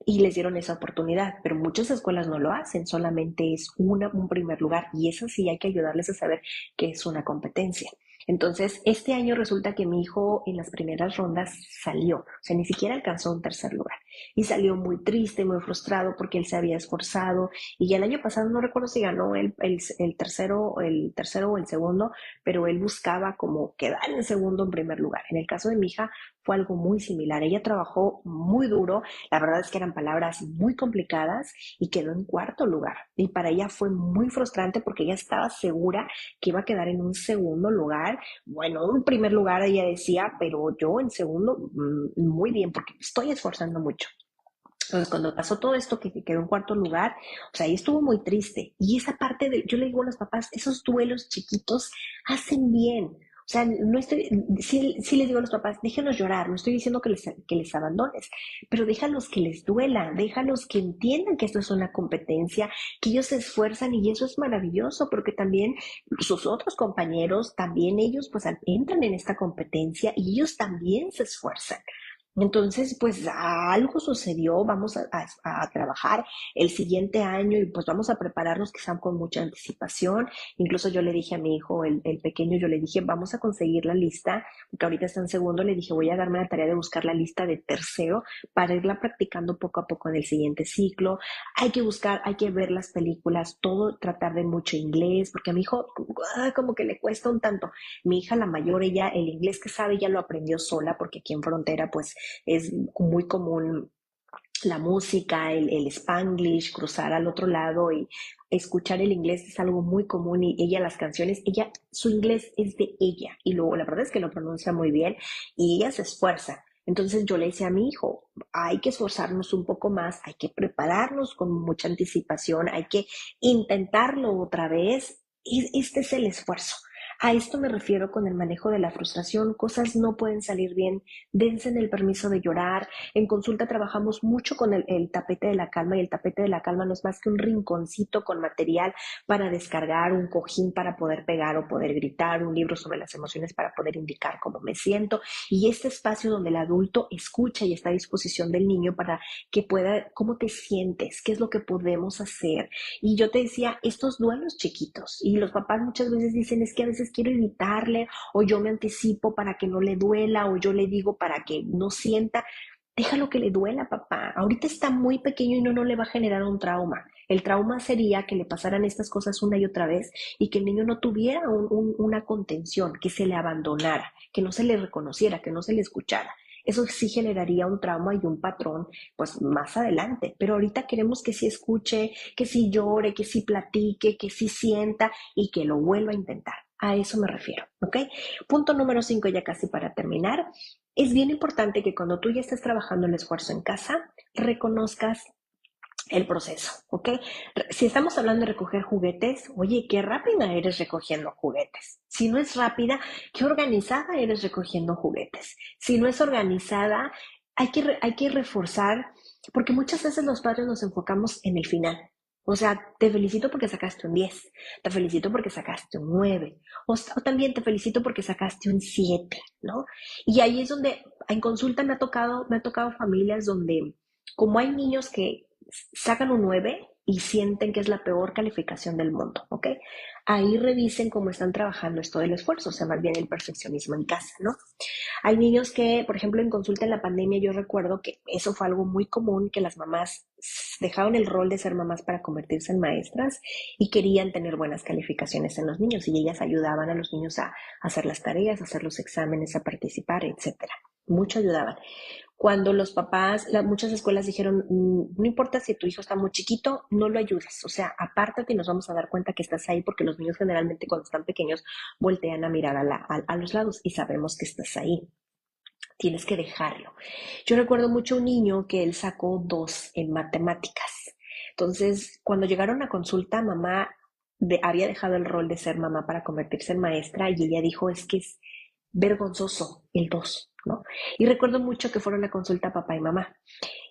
y les dieron esa oportunidad, pero muchas escuelas no lo hacen, solamente es un primer lugar y eso sí hay que ayudarles a saber que es una competencia. Entonces, este año resulta que mi hijo en las primeras rondas salió, o sea, ni siquiera alcanzó un tercer lugar y salió muy triste, muy frustrado porque él se había esforzado y ya el año pasado no recuerdo si ganó el tercero o el segundo, pero él buscaba como quedar en segundo o en primer lugar. En el caso de mi hija fue algo muy similar, ella trabajó muy duro, la verdad es que eran palabras muy complicadas y quedó en cuarto lugar. Y para ella fue muy frustrante porque ella estaba segura que iba a quedar en un segundo lugar. Bueno, un primer lugar ella decía, pero yo en segundo, muy bien, porque estoy esforzando mucho. Entonces, cuando pasó todo esto que quedó en cuarto lugar, o sea, ahí estuvo muy triste. Y esa parte de, yo le digo a los papás, esos duelos chiquitos hacen bien. O sea, no estoy, sí les digo a los papás, déjenos llorar, no estoy diciendo que les abandones, pero déjalos que les duela, déjalos que entiendan que esto es una competencia, que ellos se esfuerzan y eso es maravilloso, porque también sus otros compañeros, también ellos pues entran en esta competencia y ellos también se esfuerzan. Entonces, pues algo sucedió, vamos a trabajar el siguiente año y pues vamos a prepararnos quizá con mucha anticipación. Incluso yo le dije a mi hijo, el pequeño, yo le dije, vamos a conseguir la lista, porque ahorita está en segundo, le dije, voy a darme la tarea de buscar la lista de tercero para irla practicando poco a poco en el siguiente ciclo. Hay que buscar, hay que ver las películas, todo, tratar de mucho inglés, porque a mi hijo como que le cuesta un tanto. Mi hija, la mayor, ella, el inglés que sabe, ya lo aprendió sola, porque aquí en frontera, pues es muy común la música, el spanglish, cruzar al otro lado y escuchar el inglés es algo muy común y ella las canciones, ella, su inglés es de ella y luego la verdad es que lo pronuncia muy bien y ella se esfuerza. Entonces yo le decía a mi hijo, hay que esforzarnos un poco más, hay que prepararnos con mucha anticipación, hay que intentarlo otra vez. Este es el esfuerzo. A esto me refiero con el manejo de la frustración. Cosas no pueden salir bien. Dense en el permiso de llorar. En consulta trabajamos mucho con el tapete de la calma, y el tapete de la calma no es más que un rinconcito con material para descargar, un cojín para poder pegar o poder gritar, un libro sobre las emociones para poder indicar cómo me siento, y este espacio donde el adulto escucha y está a disposición del niño para que pueda, ¿cómo te sientes? ¿Qué es lo que podemos hacer? Y yo te decía, estos duelos chiquitos, y los papás muchas veces dicen, es que a veces quiero evitarle, o yo me anticipo para que no le duela, o yo le digo para que no sienta. Déjalo que le duela, papá. Ahorita está muy pequeño y no le va a generar un trauma. El trauma sería que le pasaran estas cosas una y otra vez y que el niño no tuviera una contención, que se le abandonara, que no se le reconociera, que no se le escuchara. Eso sí generaría un trauma y un patrón, pues más adelante. Pero ahorita queremos que sí escuche, que sí llore, que sí platique, que sí sienta y que lo vuelva a intentar. A eso me refiero, ¿ok? Punto número 5, ya casi para terminar. Es bien importante que cuando tú ya estés trabajando el esfuerzo en casa, reconozcas el proceso, ¿ok? Si estamos hablando de recoger juguetes, oye, qué rápida eres recogiendo juguetes. Si no es rápida, qué organizada eres recogiendo juguetes. Si no es organizada, hay que reforzar, porque muchas veces los padres nos enfocamos en el final. O sea, te felicito porque sacaste un 10, te felicito porque sacaste un 9, o también te felicito porque sacaste un 7, ¿no? Y ahí es donde en consulta me ha tocado familias donde, como hay niños que sacan un 9 y sienten que es la peor calificación del mundo, ¿ok? Ahí revisen cómo están trabajando esto del esfuerzo, o sea, más bien el perfeccionismo en casa, ¿no? Hay niños que, por ejemplo, en consulta en la pandemia, yo recuerdo que eso fue algo muy común, que las mamás dejaban el rol de ser mamás para convertirse en maestras y querían tener buenas calificaciones en los niños, y ellas ayudaban a los niños a hacer las tareas, a hacer los exámenes, a participar, etcétera. Mucho ayudaban. Cuando los papás, muchas escuelas dijeron, no importa si tu hijo está muy chiquito, no lo ayudes, o sea, apártate y nos vamos a dar cuenta que estás ahí, porque los niños generalmente cuando están pequeños voltean a mirar a los lados y sabemos que estás ahí. Tienes que dejarlo. Yo recuerdo mucho un niño que él sacó 2 en matemáticas. Entonces, cuando llegaron a consulta, mamá había dejado el rol de ser mamá para convertirse en maestra, y ella dijo, es que es vergonzoso el 2, ¿no? Y recuerdo mucho que fueron a consulta papá y mamá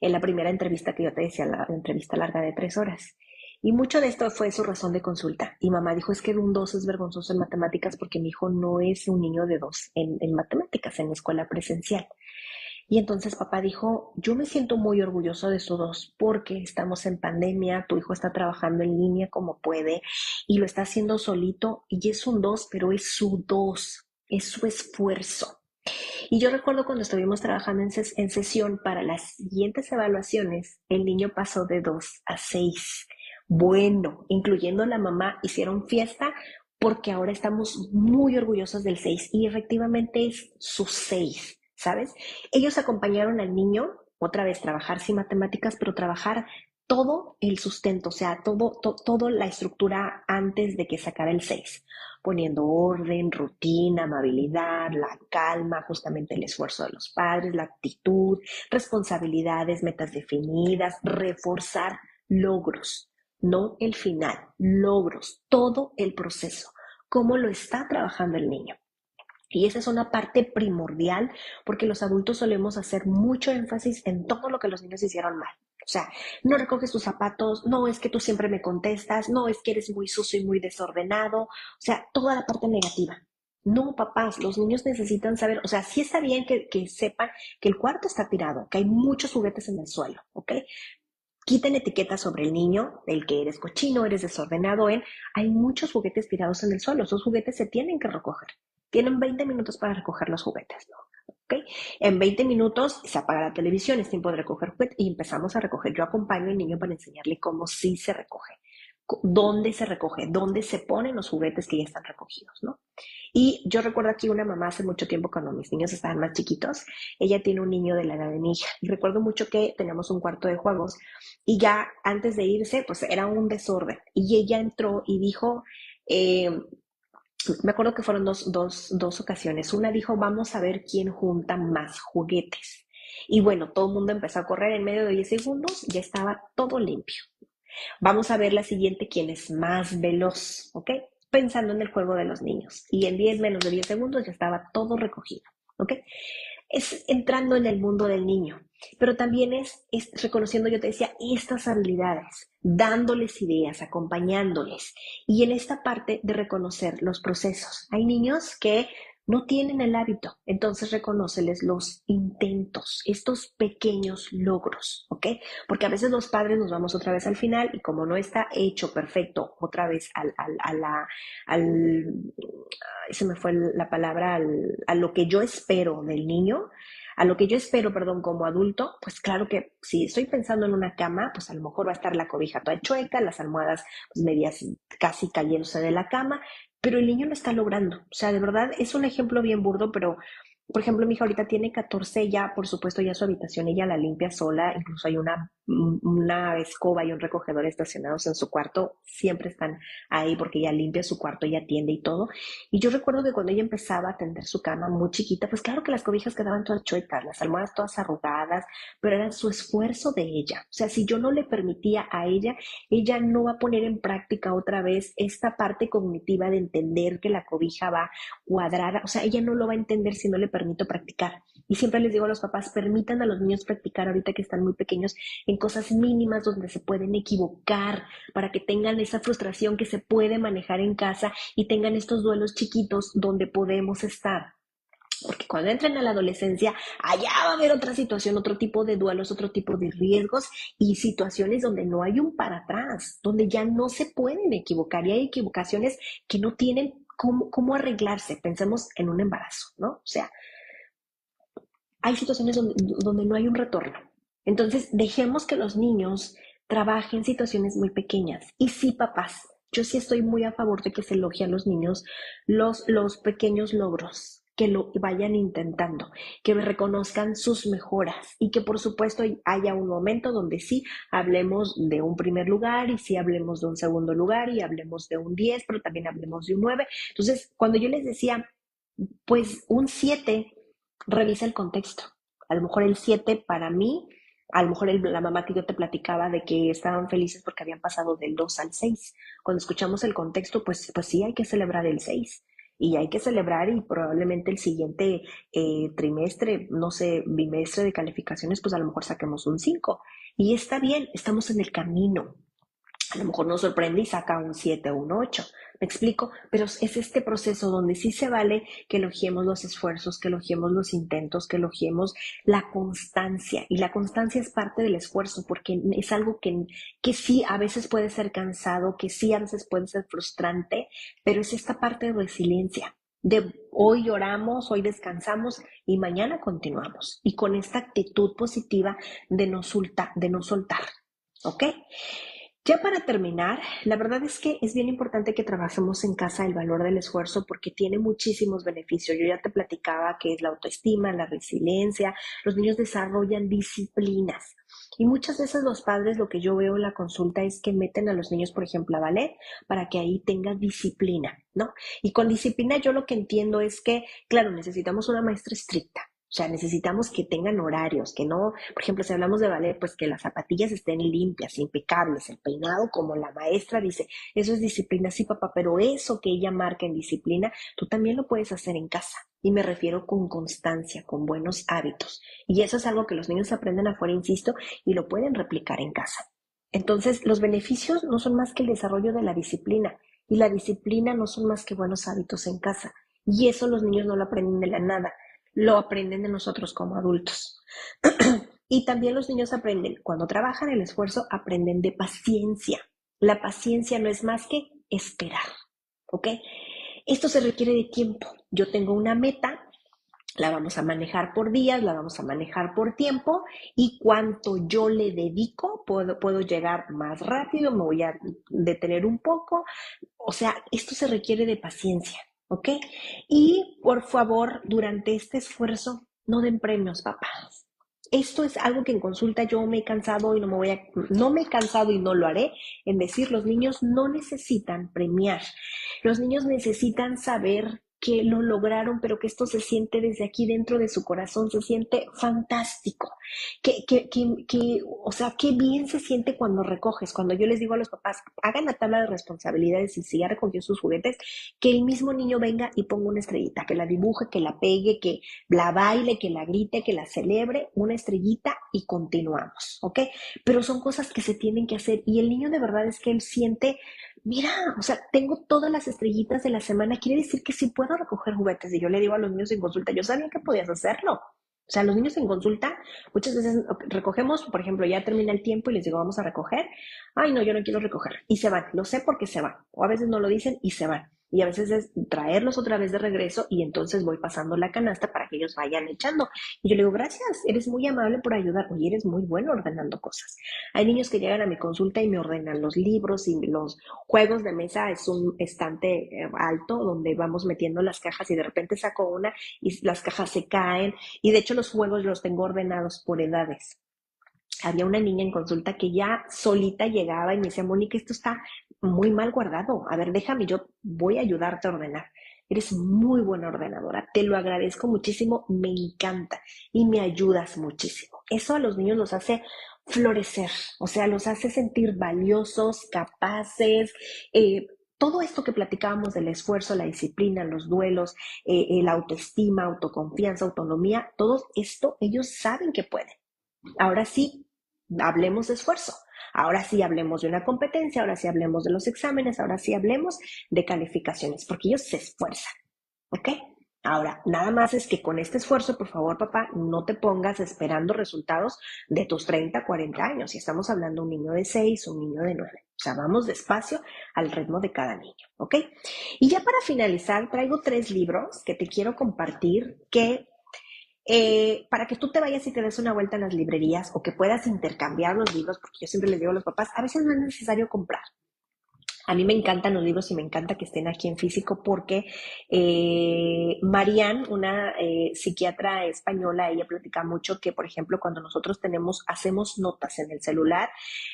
en la primera entrevista que yo te decía, la entrevista larga de 3 horas. Y mucho de esto fue su razón de consulta. Y mamá dijo, es que un 2 es vergonzoso en matemáticas porque mi hijo no es un niño de 2 en matemáticas, en la escuela presencial. Y entonces papá dijo, yo me siento muy orgulloso de su 2 porque estamos en pandemia, tu hijo está trabajando en línea como puede y lo está haciendo solito, y es un 2, pero es su 2, es su esfuerzo. Y yo recuerdo cuando estuvimos trabajando en sesión para las siguientes evaluaciones, el niño pasó de 2 a 6. Bueno, incluyendo la mamá, hicieron fiesta porque ahora estamos muy orgullosos del 6 y efectivamente es su 6, ¿sabes? Ellos acompañaron al niño, otra vez trabajar sin matemáticas, pero trabajar todo el sustento, o sea, todo la estructura antes de que sacara el 6, poniendo orden, rutina, amabilidad, la calma, justamente el esfuerzo de los padres, la actitud, responsabilidades, metas definidas, reforzar logros, no el final, logros, todo el proceso, cómo lo está trabajando el niño. Y esa es una parte primordial, porque los adultos solemos hacer mucho énfasis en todo lo que los niños hicieron mal. O sea, no recoges tus zapatos, no es que tú siempre me contestas, no es que eres muy sucio y muy desordenado, o sea, toda la parte negativa. No, papás, los niños necesitan saber, o sea, sí está bien que sepan que el cuarto está tirado, que hay muchos juguetes en el suelo, ¿ok? Quiten etiquetas sobre el niño, el que eres cochino, eres desordenado, hay muchos juguetes tirados en el suelo, esos juguetes se tienen que recoger. Tienen 20 minutos para recoger los juguetes, ¿no? ¿Okay? En 20 minutos se apaga la televisión, es tiempo de recoger juguetes y empezamos a recoger. Yo acompaño al niño para enseñarle cómo sí se recoge, dónde se recoge, dónde se ponen los juguetes que ya están recogidos, ¿no? Y yo recuerdo aquí una mamá hace mucho tiempo, cuando mis niños estaban más chiquitos, ella tiene un niño de la edad de mi hija. Y recuerdo mucho que teníamos un cuarto de juegos y ya antes de irse, pues era un desorden. Y ella entró y dijo, eh, me acuerdo que fueron dos ocasiones. Una dijo, vamos a ver quién junta más juguetes. Y bueno, todo el mundo empezó a correr, en medio de 10 segundos ya estaba todo limpio. Vamos a ver la siguiente, quién es más veloz, ¿ok? pensando en el juego de los niños. Y en menos de 10 segundos ya estaba todo recogido. ¿Ok? Es entrando en el mundo del niño, pero también es reconociendo, yo te decía, estas habilidades, dándoles ideas, acompañándoles. Y en esta parte de reconocer los procesos. Hay niños que no tienen el hábito, entonces reconóceles los intentos, estos pequeños logros, ¿ok? Porque a veces los padres nos vamos otra vez al final y como no está hecho perfecto, otra vez se me fue la palabra, a lo que yo espero del niño, a lo que yo espero, perdón, como adulto, pues claro que si estoy pensando en una cama, pues a lo mejor va a estar la cobija toda chueca, las almohadas pues medias casi cayéndose de la cama, pero el niño lo está logrando. O sea, de verdad es un ejemplo bien burdo, pero por ejemplo, mi hija ahorita tiene 14, ya por supuesto ya su habitación ella la limpia sola, incluso hay una escoba y un recogedor estacionados en su cuarto, siempre están ahí porque ella limpia su cuarto, ella atiende y todo. Y yo recuerdo que cuando ella empezaba a tender su cama muy chiquita, pues claro que las cobijas quedaban todas chuecas, las almohadas todas arrugadas, pero era su esfuerzo de ella. O sea, si yo no le permitía a ella, ella no va a poner en práctica otra vez esta parte cognitiva de entender que la cobija va cuadrada, o sea, ella no lo va a entender si no le permito practicar. Y siempre les digo a los papás, permitan a los niños practicar ahorita que están muy pequeños en cosas mínimas donde se pueden equivocar, para que tengan esa frustración que se puede manejar en casa y tengan estos duelos chiquitos donde podemos estar. Porque cuando entren a la adolescencia, allá va a haber otra situación, otro tipo de duelos, otro tipo de riesgos y situaciones donde no hay un para atrás, donde ya no se pueden equivocar y hay equivocaciones que no tienen cómo arreglarse. Pensemos en un embarazo, ¿no? O sea, hay situaciones donde no hay un retorno. Entonces, dejemos que los niños trabajen situaciones muy pequeñas. Y sí, papás, yo sí estoy muy a favor de que se elogie a los niños los pequeños logros, que lo vayan intentando, que reconozcan sus mejoras y que por supuesto haya un momento donde sí hablemos de un primer lugar y sí hablemos de un segundo lugar y hablemos de un 10, pero también hablemos de un 9. Entonces, cuando yo les decía, pues un 7, revisa el contexto. A lo mejor el 7 para mí, a lo mejor la mamá que yo te platicaba de que estaban felices porque habían pasado del 2 al 6. Cuando escuchamos el contexto, pues sí hay que celebrar el 6. Y hay que celebrar y probablemente el siguiente trimestre, no sé, bimestre de calificaciones, pues a lo mejor saquemos un 5. Y está bien, estamos en el camino. A lo mejor nos sorprende y saca un 7 o un 8. ¿Me explico? Pero es este proceso donde sí se vale que elogiemos los esfuerzos, que elogiemos los intentos, que elogiemos la constancia. Y la constancia es parte del esfuerzo porque es algo que sí a veces puede ser cansado, que sí a veces puede ser frustrante, pero es esta parte de resiliencia. De hoy lloramos, hoy descansamos y mañana continuamos. Y con esta actitud positiva de no soltar. ¿Ok? Ya para terminar, la verdad es que es bien importante que trabajemos en casa el valor del esfuerzo porque tiene muchísimos beneficios. Yo ya te platicaba que es la autoestima, la resiliencia, los niños desarrollan disciplinas. Y muchas veces los padres lo que yo veo en la consulta es que meten a los niños, por ejemplo, a ballet para que ahí tenga disciplina, ¿no? Y con disciplina yo lo que entiendo es que, claro, necesitamos una maestra estricta, o sea, necesitamos que tengan horarios, que no, por ejemplo, si hablamos de ballet, pues que las zapatillas estén limpias, impecables, el peinado como la maestra dice, eso es disciplina, sí, papá, pero eso que ella marca en disciplina, tú también lo puedes hacer en casa. Y me refiero con constancia, con buenos hábitos. Y eso es algo que los niños aprenden afuera, insisto, y lo pueden replicar en casa. Entonces, los beneficios no son más que el desarrollo de la disciplina, y la disciplina no son más que buenos hábitos en casa. Y eso los niños no lo aprenden de la nada, lo aprenden de nosotros como adultos. Y también los niños aprenden, cuando trabajan el esfuerzo, aprenden de paciencia. La paciencia no es más que esperar, ¿ok? Esto se requiere de tiempo. Yo tengo una meta, la vamos a manejar por días, la vamos a manejar por tiempo y cuanto yo le dedico, puedo llegar más rápido, me voy a detener un poco. O sea, esto se requiere de paciencia, ¿ok? Y por favor, durante este esfuerzo, no den premios, papás. Esto es algo que en consulta yo me he cansado y no me he cansado y no lo haré en decir, los niños no necesitan premiar. Los niños necesitan saber que lo lograron, pero que esto se siente desde aquí dentro de su corazón, se siente fantástico. O sea, qué bien se siente cuando recoges. Cuando yo les digo a los papás, hagan la tabla de responsabilidades y si ya recogió sus juguetes, que el mismo niño venga y ponga una estrellita, que la dibuje, que la pegue, que la baile, que la grite, que la celebre, una estrellita y continuamos, ¿ok? Pero son cosas que se tienen que hacer y el niño de verdad es que él siente, mira, o sea, tengo todas las estrellitas de la semana, quiere decir que sí puedo recoger juguetes. Y yo le digo a los niños en consulta, yo sabía que podías hacerlo. O sea, los niños en consulta, muchas veces recogemos, por ejemplo, ya termina el tiempo y les digo, vamos a recoger. Ay, no, yo no quiero recoger. Y se van. Lo sé porque se van. O a veces no lo dicen y se van. Y a veces es traerlos otra vez de regreso y entonces voy pasando la canasta para que ellos vayan echando. Y yo le digo, gracias, eres muy amable por ayudar. Oye, eres muy bueno ordenando cosas. Hay niños que llegan a mi consulta y me ordenan los libros y los juegos de mesa. Es un estante alto donde vamos metiendo las cajas y de repente saco una y las cajas se caen. Y de hecho los juegos los tengo ordenados por edades. Había una niña en consulta que ya solita llegaba y me decía, Mónica, esto está muy mal guardado. A ver, déjame, yo voy a ayudarte a ordenar. Eres muy buena ordenadora, te lo agradezco muchísimo, me encanta y me ayudas muchísimo. Eso a los niños los hace florecer, o sea, los hace sentir valiosos, capaces, todo esto que platicábamos del esfuerzo, la disciplina, los duelos, la autoestima, autoconfianza, autonomía, todo esto ellos saben que pueden. Ahora sí, hablemos de esfuerzo. Ahora sí hablemos de una competencia, ahora sí hablemos de los exámenes, ahora sí hablemos de calificaciones, porque ellos se esfuerzan, ¿ok? Ahora, nada más es que con este esfuerzo, por favor, papá, no te pongas esperando resultados de tus 30, 40 años. Si estamos hablando de un niño de 6, un niño de 9. O sea, vamos despacio al ritmo de cada niño, ¿ok? Y ya para finalizar, traigo 3 libros que te quiero compartir que para que tú te vayas y te des una vuelta en las librerías o que puedas intercambiar los libros, porque yo siempre les digo a los papás, a veces no es necesario comprar. A mí me encantan los libros y me encanta que estén aquí en físico porque Marianne, una psiquiatra española, ella platica mucho que, por ejemplo, cuando nosotros hacemos notas en el celular,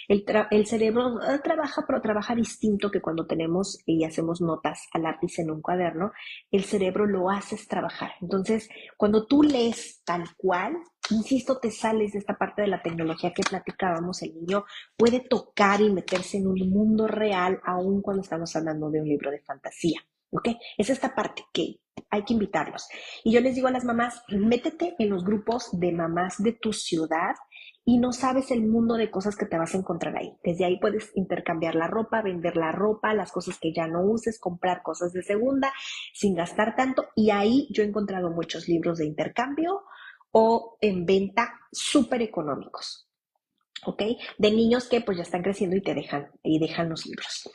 el cerebro trabaja, pero trabaja distinto que cuando tenemos y hacemos notas a lápiz en un cuaderno, el cerebro lo haces trabajar. Entonces, cuando tú lees tal cual, insisto, te sales de esta parte de la tecnología que platicábamos, el niño puede tocar y meterse en un mundo real, aun cuando estamos hablando de un libro de fantasía. ¿Ok? Es esta parte que hay que invitarlos. Y yo les digo a las mamás, métete en los grupos de mamás de tu ciudad y no sabes el mundo de cosas que te vas a encontrar ahí. Desde ahí puedes intercambiar la ropa, vender la ropa, las cosas que ya no uses, comprar cosas de segunda sin gastar tanto. Y ahí yo he encontrado muchos libros de intercambio o en venta súper económicos. ¿Ok? De niños que pues ya están creciendo y dejan los libros.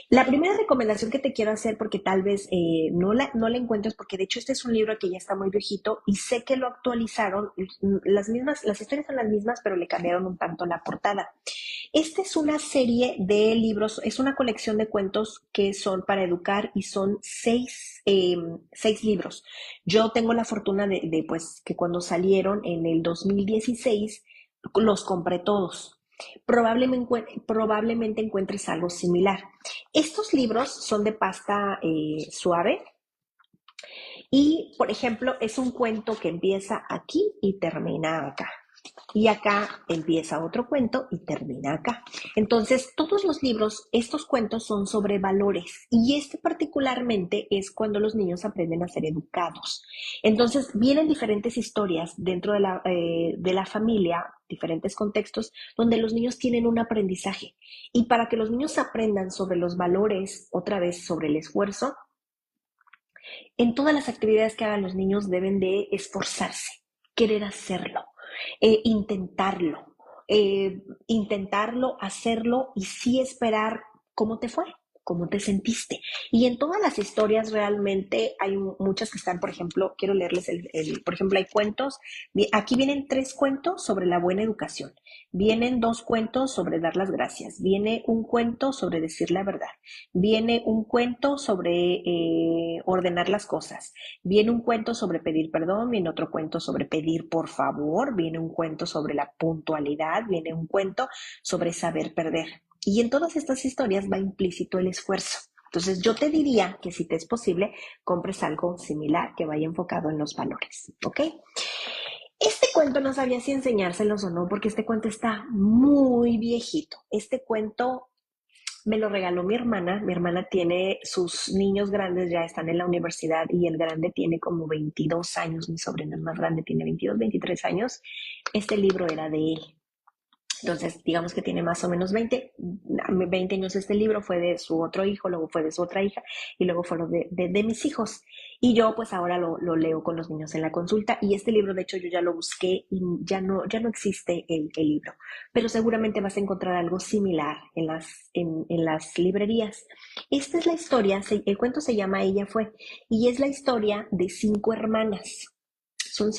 La primera recomendación que te quiero hacer, porque tal vez no la encuentres, porque de hecho este es un libro que ya está muy viejito y sé que lo actualizaron, las historias son las mismas, pero le cambiaron un tanto la portada. Esta es una serie de libros, es una colección de cuentos que son para educar y son 6 libros. Yo tengo la fortuna de pues que cuando salieron en el 2016 los compré todos. Probablemente encuentres algo similar. Estos libros son de pasta suave y, por ejemplo, es un cuento que empieza aquí y termina acá. Y acá empieza otro cuento y termina acá. Entonces, todos los libros, estos cuentos son sobre valores y este particularmente es cuando los niños aprenden a ser educados. Entonces, vienen diferentes historias dentro de la familia, diferentes contextos, donde los niños tienen un aprendizaje. Y para que los niños aprendan sobre los valores, otra vez sobre el esfuerzo, en todas las actividades que hagan los niños deben de esforzarse, querer hacerlo, intentarlo, hacerlo y sí esperar cómo te fue, cómo te sentiste. Y en todas las historias realmente hay muchas que están, por ejemplo, quiero leerles por ejemplo, hay cuentos, aquí vienen 3 cuentos sobre la buena educación, vienen 2 cuentos sobre dar las gracias, viene un cuento sobre decir la verdad, viene un cuento sobre ordenar las cosas, viene un cuento sobre pedir perdón, viene otro cuento sobre pedir por favor, viene un cuento sobre la puntualidad, viene un cuento sobre saber perder. Y en todas estas historias va implícito el esfuerzo. Entonces yo te diría que si te es posible, compres algo similar que vaya enfocado en los valores, ¿ok? Este cuento no sabía si enseñárselos o no, porque este cuento está muy viejito. Este cuento me lo regaló mi hermana. Mi hermana tiene sus niños grandes, ya están en la universidad y el grande tiene como 22 años. Mi sobrino el más grande tiene 22, 23 años. Este libro era de él. Entonces, digamos que tiene más o menos 20 años este libro, fue de su otro hijo, luego fue de su otra hija y luego fueron de mis hijos. Y yo pues ahora lo leo con los niños en la consulta y este libro de hecho yo ya lo busqué y ya no existe el libro, pero seguramente vas a encontrar algo similar en las librerías. Esta es la historia, el cuento se llama Ella fue y es la historia de 5 hermanas. Son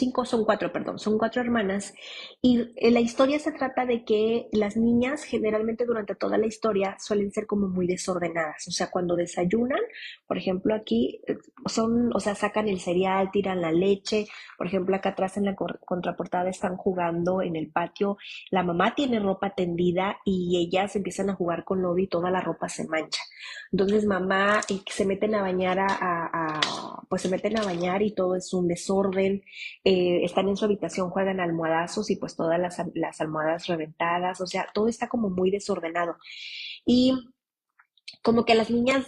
cuatro, perdón, son 4 hermanas y la historia se trata de que las niñas generalmente durante toda la historia suelen ser como muy desordenadas, o sea, cuando desayunan, por ejemplo, aquí o sea, sacan el cereal, tiran la leche, por ejemplo, acá atrás en la contraportada están jugando en el patio, la mamá tiene ropa tendida y ellas empiezan a jugar con lodo y toda la ropa se mancha. Entonces mamá se meten a bañar pues se meten a bañar y todo es un desorden, están en su habitación, juegan almohadazos y pues todas las almohadas reventadas, o sea, todo está como muy desordenado. Y como que las niñas,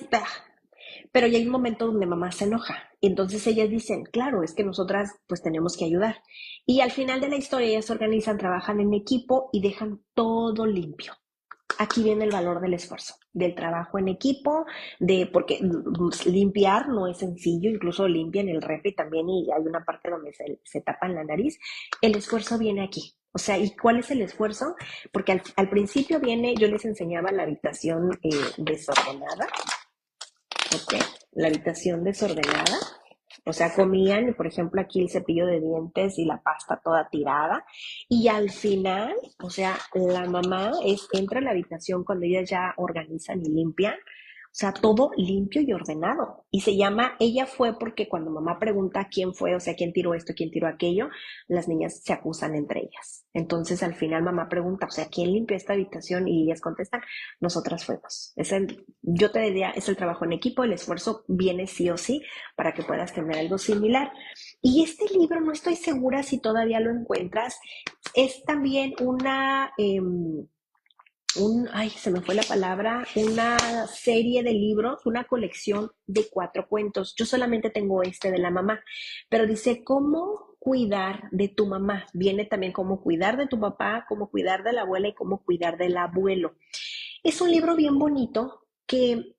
pero ya hay un momento donde mamá se enoja. Y entonces ellas dicen, claro, es que nosotras pues tenemos que ayudar. Y al final de la historia ellas se organizan, trabajan en equipo y dejan todo limpio. Aquí viene el valor del esfuerzo, del trabajo en equipo, porque limpiar no es sencillo, incluso limpian el refri también y hay una parte donde se tapan la nariz. El esfuerzo viene aquí. O sea, ¿y cuál es el esfuerzo? Porque al principio viene, yo les enseñaba la habitación desordenada, ¿ok? La habitación desordenada. O sea, comían, por ejemplo, aquí el cepillo de dientes y la pasta toda tirada. Y al final, o sea, la mamá entra a la habitación cuando ellas ya organizan y limpian. O sea, todo limpio y ordenado. Y se llama Ella fue porque cuando mamá pregunta quién fue, o sea, quién tiró esto, quién tiró aquello, las niñas se acusan entre ellas. Entonces, al final mamá pregunta, o sea, ¿quién limpió esta habitación? Y ellas contestan, nosotras fuimos. Yo te diría, es el trabajo en equipo, el esfuerzo viene sí o sí para que puedas tener algo similar. Y este libro, no estoy segura si todavía lo encuentras, es también ay, se me fue la palabra, una serie de libros, una colección de 4 cuentos. Yo solamente tengo este de la mamá, pero dice cómo cuidar de tu mamá. Viene también cómo cuidar de tu papá, cómo cuidar de la abuela y cómo cuidar del abuelo. Es un libro bien bonito que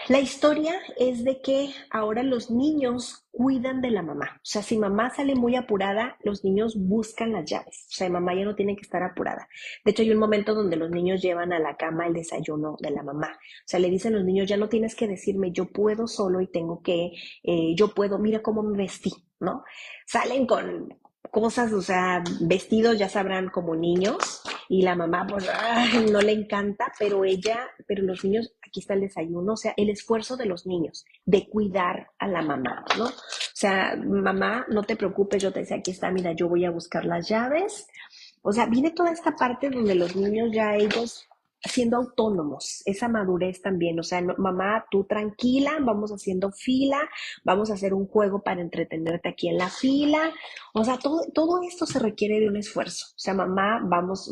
la historia es de que ahora los niños cuidan de la mamá. O sea, si mamá sale muy apurada, los niños buscan las llaves. O sea, mamá ya no tiene que estar apurada. De hecho, hay un momento donde los niños llevan a la cama el desayuno de la mamá. O sea, le dicen a los niños, ya no tienes que decirme, yo puedo solo y tengo que, yo puedo, mira cómo me vestí, ¿no? Salen con cosas, o sea, vestidos, ya sabrán, como niños, y la mamá pues ay, no le encanta, pero los niños, aquí está el desayuno, o sea, el esfuerzo de los niños de cuidar a la mamá, ¿no? O sea, mamá, no te preocupes, yo te decía, aquí está, mira, yo voy a buscar las llaves. O sea, viene toda esta parte donde los niños ya ellos siendo autónomos, esa madurez también, o sea, mamá, tú tranquila, vamos haciendo fila, vamos a hacer un juego para entretenerte aquí en la fila, o sea, todo esto se requiere de un esfuerzo, o sea, mamá, vamos,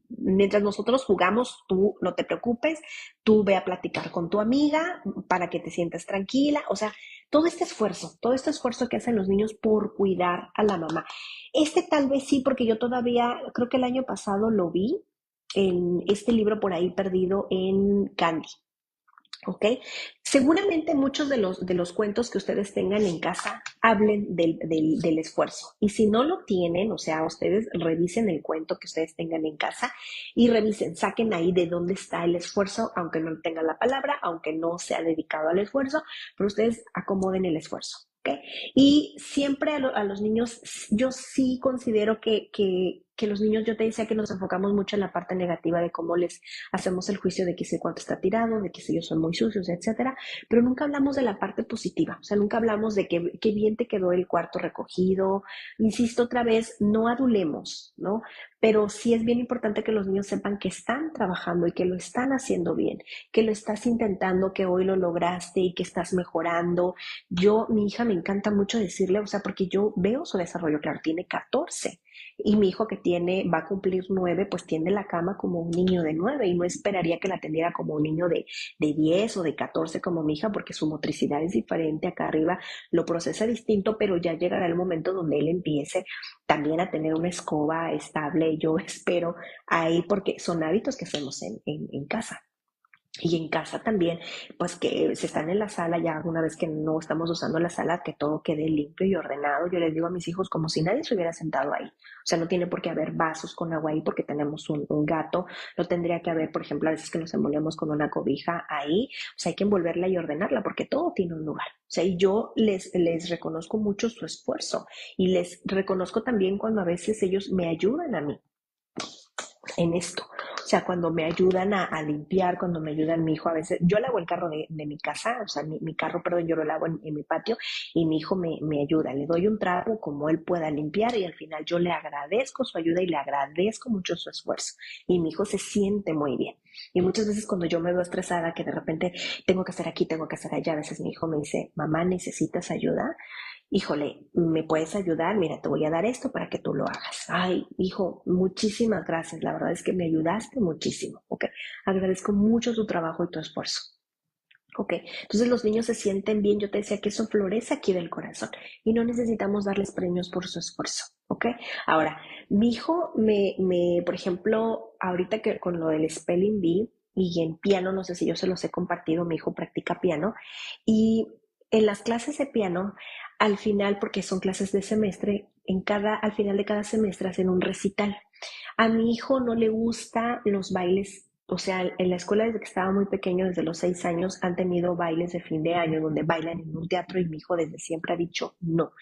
mientras nosotros jugamos, tú no te preocupes, tú ve a platicar con tu amiga para que te sientas tranquila, o sea, todo este esfuerzo que hacen los niños por cuidar a la mamá. Este tal vez sí, porque yo todavía, creo que el año pasado lo vi en este libro por ahí perdido en Candy. ¿Ok? Seguramente muchos de los cuentos que ustedes tengan en casa hablen del esfuerzo. Y si no lo tienen, o sea, ustedes revisen el cuento que ustedes tengan en casa y revisen, saquen ahí de dónde está el esfuerzo, aunque no tengan la palabra, aunque no sea dedicado al esfuerzo, pero ustedes acomoden el esfuerzo. ¿ok? Y siempre a los niños, yo sí considero que los niños, yo te decía que nos enfocamos mucho en la parte negativa de cómo les hacemos el juicio de que ese cuarto está tirado, de que si ellos son muy sucios, etcétera, pero nunca hablamos de la parte positiva, o sea, nunca hablamos de que bien te quedó el cuarto recogido. Insisto otra vez, no adulemos, ¿no? Pero sí es bien importante que los niños sepan que están trabajando y que lo están haciendo bien, que lo estás intentando, que hoy lo lograste y que estás mejorando. Mi hija me encanta mucho decirle, o sea, porque yo veo su desarrollo, claro, tiene 14 y mi hijo que va a cumplir 9, pues tiende la cama como un niño de 9 y no esperaría que la atendiera como un niño de 10 o de 14 como mi hija, porque su motricidad es diferente acá arriba, lo procesa distinto, pero ya llegará el momento donde él empiece también a tener una escoba estable, yo espero ahí, porque son hábitos que hacemos en casa. Y en casa también, pues que si están en la sala, ya una vez que no estamos usando la sala, que todo quede limpio y ordenado. Yo les digo a mis hijos como si nadie se hubiera sentado ahí. O sea, no tiene por qué haber vasos con agua ahí porque tenemos un gato. No tendría que haber, por ejemplo, a veces que nos envolvemos con una cobija ahí. O sea, hay que envolverla y ordenarla porque todo tiene un lugar. O sea, y yo les reconozco mucho su esfuerzo y les reconozco también cuando a veces ellos me ayudan a mí en esto. O sea, cuando me ayudan a limpiar, cuando me ayudan mi hijo, a veces, yo lavo el carro de mi casa, o sea, mi carro, perdón, yo lo lavo en mi patio y mi hijo me ayuda, le doy un trapo como él pueda limpiar y al final yo le agradezco su ayuda y le agradezco mucho su esfuerzo y mi hijo se siente muy bien. Y muchas veces cuando yo me veo estresada, que de repente tengo que hacer aquí, tengo que hacer allá, a veces mi hijo me dice, mamá, ¿necesitas ayuda? Híjole, ¿me puedes ayudar? Mira, te voy a dar esto para que tú lo hagas. Ay, hijo, muchísimas gracias. La verdad es que me ayudaste muchísimo. Ok, agradezco mucho tu trabajo y tu esfuerzo. Ok, entonces los niños se sienten bien. Yo te decía que eso florece aquí del corazón y no necesitamos darles premios por su esfuerzo. Ok, ahora, mi hijo por ejemplo, ahorita que con lo del Spelling Bee y en piano, no sé si yo se los he compartido, mi hijo practica piano y en las clases de piano, al final, porque son clases de semestre, al final de cada semestre hacen un recital. A mi hijo no le gustan los bailes, o sea, en la escuela desde que estaba muy pequeño, desde los 6 años, han tenido bailes de fin de año donde bailan en un teatro y mi hijo desde siempre ha dicho no.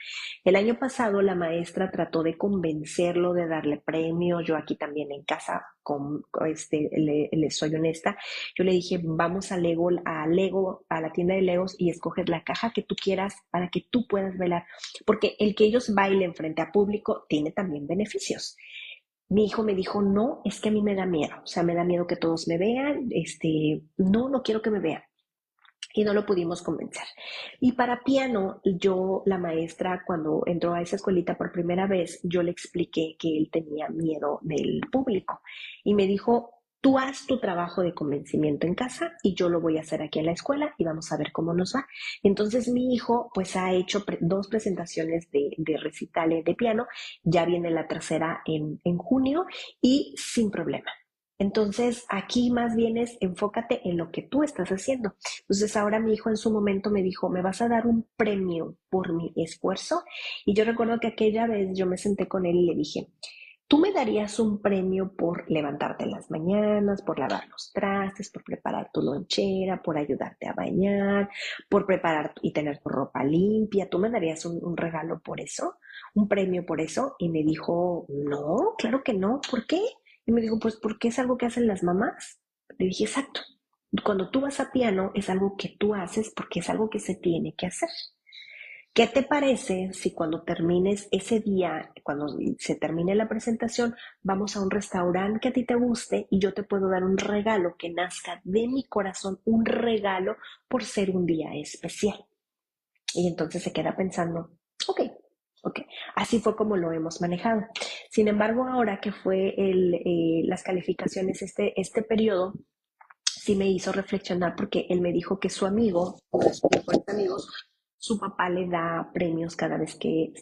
El año pasado la maestra trató de convencerlo, de darle premios, yo aquí también en casa, le soy honesta, yo le dije, vamos Lego, a la tienda de Legos y escoger la caja que tú quieras para que tú puedas bailar, porque el que ellos bailen frente a público tiene también beneficios. Mi hijo me dijo, no, es que a mí me da miedo, o sea, me da miedo que todos me vean, no quiero que me vean. Y no lo pudimos convencer. Y para piano, la maestra, cuando entró a esa escuelita por primera vez, yo le expliqué que él tenía miedo del público. Y me dijo, tú haz tu trabajo de convencimiento en casa y yo lo voy a hacer aquí en la escuela y vamos a ver cómo nos va. Entonces mi hijo pues ha hecho 2 presentaciones de recitales de piano, ya viene la tercera en junio y sin problema. Entonces, aquí más bien es enfócate en lo que tú estás haciendo. Entonces, ahora mi hijo en su momento me dijo, ¿me vas a dar un premio por mi esfuerzo? Y yo recuerdo que aquella vez yo me senté con él y le dije, ¿tú me darías un premio por levantarte en las mañanas, por lavar los trastes, por preparar tu lonchera, por ayudarte a bañar, por preparar y tener tu ropa limpia? ¿Tú me darías un regalo por eso? ¿Un premio por eso? Y me dijo, no, claro que no. ¿Por qué? Y me dijo, pues porque es algo que hacen las mamás. Le dije, exacto. Cuando tú vas a piano es algo que tú haces porque es algo que se tiene que hacer. ¿Qué te parece si cuando termines ese día, cuando se termine la presentación, vamos a un restaurante que a ti te guste y yo te puedo dar un regalo que nazca de mi corazón, un regalo por ser un día especial? Y entonces se queda pensando, ok, ok, así fue como lo hemos manejado. Sin embargo, ahora que fue las calificaciones, este periodo, sí me hizo reflexionar porque él me dijo que su amigo, uno de sus mejores amigos, su papá le da premios cada vez que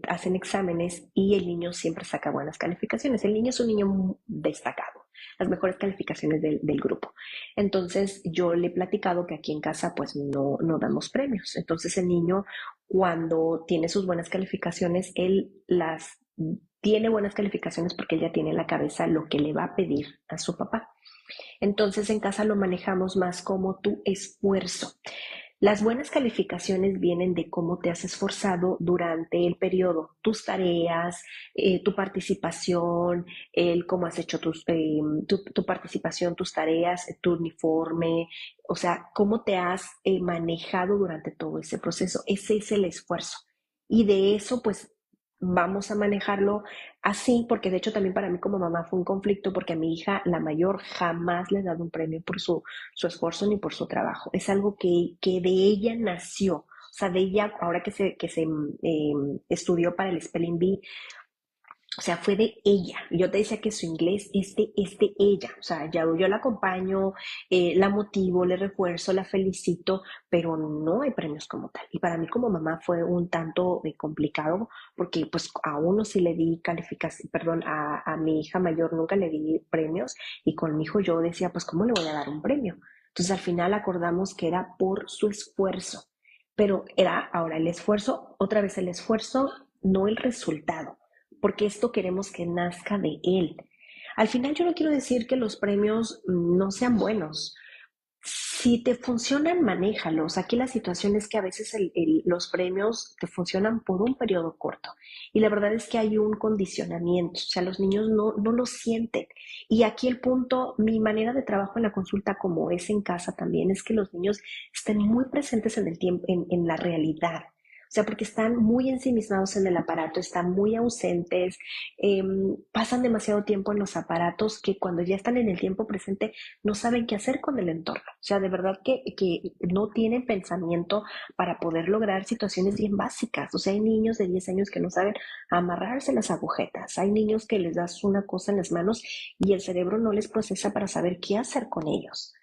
hacen exámenes y el niño siempre saca buenas calificaciones. El niño es un niño destacado, las mejores calificaciones del grupo. Entonces yo le he platicado que aquí en casa pues no damos premios. Entonces el niño cuando tiene sus buenas calificaciones, él las tiene buenas calificaciones porque él ya tiene en la cabeza lo que le va a pedir a su papá. Entonces en casa lo manejamos más como tu esfuerzo. Las buenas calificaciones vienen de cómo te has esforzado durante el periodo, tus tareas, tu participación, el cómo has hecho tu participación, tus tareas, tu uniforme, o sea, cómo te has manejado durante todo ese proceso. Ese es el esfuerzo. Y de eso, pues, vamos a manejarlo así, porque de hecho también para mí como mamá fue un conflicto, porque a mi hija, la mayor, jamás le he dado un premio por su esfuerzo ni por su trabajo. Es algo que de ella nació. O sea, de ella, ahora que se estudió para el Spelling Bee, o sea, fue de ella. Yo te decía que su inglés es de ella. O sea, ya yo la acompaño, la motivo, le refuerzo, la felicito, pero no hay premios como tal. Y para mí como mamá fue un tanto complicado porque pues a uno sí le di calificación, perdón, a mi hija mayor nunca le di premios y con mi hijo yo decía, pues ¿cómo le voy a dar un premio? Entonces al final acordamos que era por su esfuerzo, pero era ahora el esfuerzo, otra vez el esfuerzo, no el resultado porque esto queremos que nazca de él. Al final yo no quiero decir que los premios no sean buenos. Si te funcionan, manéjalos. Aquí la situación es que a veces los premios te funcionan por un periodo corto y la verdad es que hay un condicionamiento, o sea, los niños no lo sienten. Y aquí el punto, mi manera de trabajo en la consulta como es en casa también, es que los niños estén muy presentes en el tiempo, en la realidad. O sea, porque están muy ensimismados en el aparato, están muy ausentes, eh, pasan demasiado tiempo en los aparatos que cuando ya están en el tiempo presente no saben qué hacer con el entorno. O sea, de verdad que no tienen pensamiento para poder lograr situaciones bien básicas. O sea, hay niños de 10 años que no saben amarrarse las agujetas. Hay niños que les das una cosa en las manos y el cerebro no les procesa para saber qué hacer con ellos.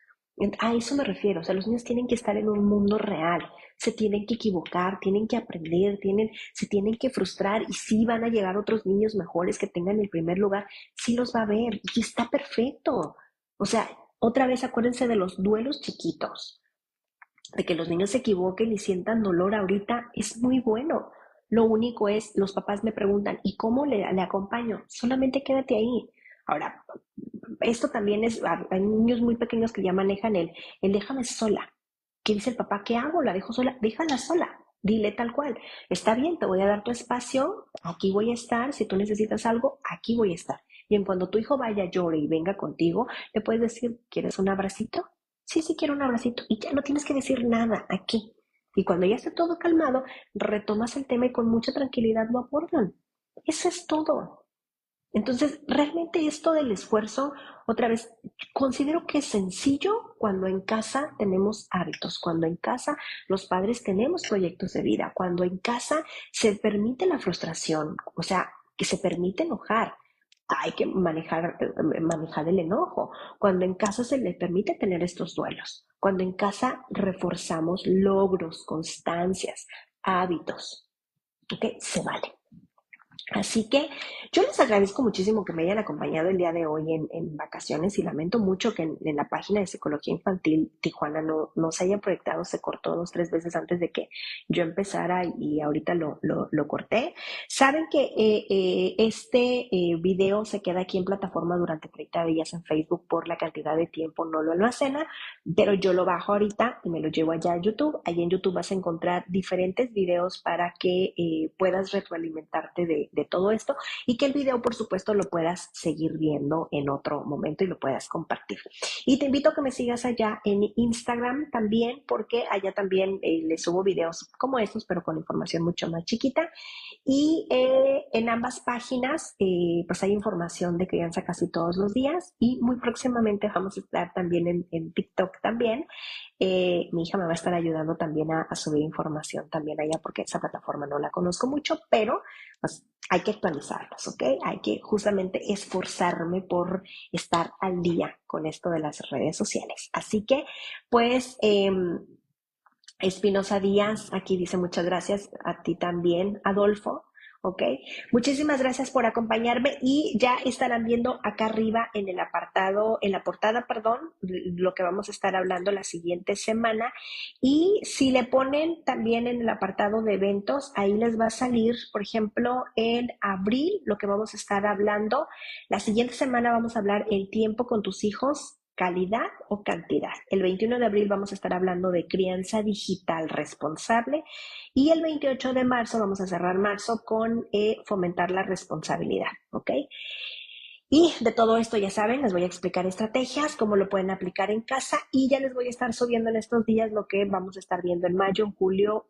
A eso me refiero, o sea, los niños tienen que estar en un mundo real, se tienen que equivocar, tienen que aprender, se tienen que frustrar y sí van a llegar otros niños mejores que tengan el primer lugar, sí los va a ver y está perfecto. O sea, otra vez acuérdense de los duelos chiquitos, de que los niños se equivoquen y sientan dolor ahorita, es muy bueno. Lo único es, los papás me preguntan, ¿y cómo le acompaño? Solamente quédate ahí. Ahora, esto también es, hay niños muy pequeños que ya manejan el déjame sola. ¿Qué dice el papá? ¿Qué hago? ¿La dejo sola? Déjala sola. Dile tal cual. Está bien, te voy a dar tu espacio, aquí voy a estar. Si tú necesitas algo, aquí voy a estar. Y en cuando tu hijo vaya, llore y venga contigo, le puedes decir, ¿quieres un abracito? Sí, sí, quiero un abracito. Y ya no tienes que decir nada aquí. Y cuando ya esté todo calmado, retomas el tema y con mucha tranquilidad lo abordan. Eso es todo. Entonces, realmente esto del esfuerzo, otra vez, considero que es sencillo cuando en casa tenemos hábitos, cuando en casa los padres tenemos proyectos de vida, cuando en casa se permite la frustración, o sea, que se permite enojar. Hay que manejar el enojo. Cuando en casa se le permite tener estos duelos. Cuando en casa reforzamos logros, constancias, hábitos. ¿Ok? Se vale. Así que yo les agradezco muchísimo que me hayan acompañado el día de hoy en vacaciones y lamento mucho que en la página de Psicología Infantil Tijuana no se haya proyectado, se cortó 2, 3 veces antes de que yo empezara y ahorita lo corté. Saben que este video se queda aquí en plataforma durante 30 días en Facebook por la cantidad de tiempo, no lo almacena, pero yo lo bajo ahorita y me lo llevo allá a YouTube. Allí en YouTube vas a encontrar diferentes videos para que puedas retroalimentarte de todo esto y que el video, por supuesto, lo puedas seguir viendo en otro momento y lo puedas compartir. Y te invito a que me sigas allá en Instagram también, porque allá también les subo videos como estos, pero con información mucho más chiquita. Y en ambas páginas, pues hay información de crianza casi todos los días y muy próximamente vamos a estar también en TikTok también. Mi hija me va a estar ayudando también a subir información también allá porque esa plataforma no la conozco mucho, pero pues hay que actualizarlas, ¿ok? Hay que justamente esforzarme por estar al día con esto de las redes sociales. Así que, pues, Espinosa Díaz, aquí dice muchas gracias a ti también, Adolfo. ¿Ok? Muchísimas gracias por acompañarme y ya estarán viendo acá arriba en el apartado, en la portada, perdón, lo que vamos a estar hablando la siguiente semana. Y si le ponen también en el apartado de eventos, ahí les va a salir, por ejemplo, en abril, lo que vamos a estar hablando. La siguiente semana vamos a hablar el tiempo con tus hijos calidad o cantidad. El 21 de abril vamos a estar hablando de crianza digital responsable y el 28 de marzo vamos a cerrar marzo con fomentar la responsabilidad, ¿ok? Y de todo esto, ya saben, les voy a explicar estrategias, cómo lo pueden aplicar en casa y ya les voy a estar subiendo en estos días lo que vamos a estar viendo en mayo, en julio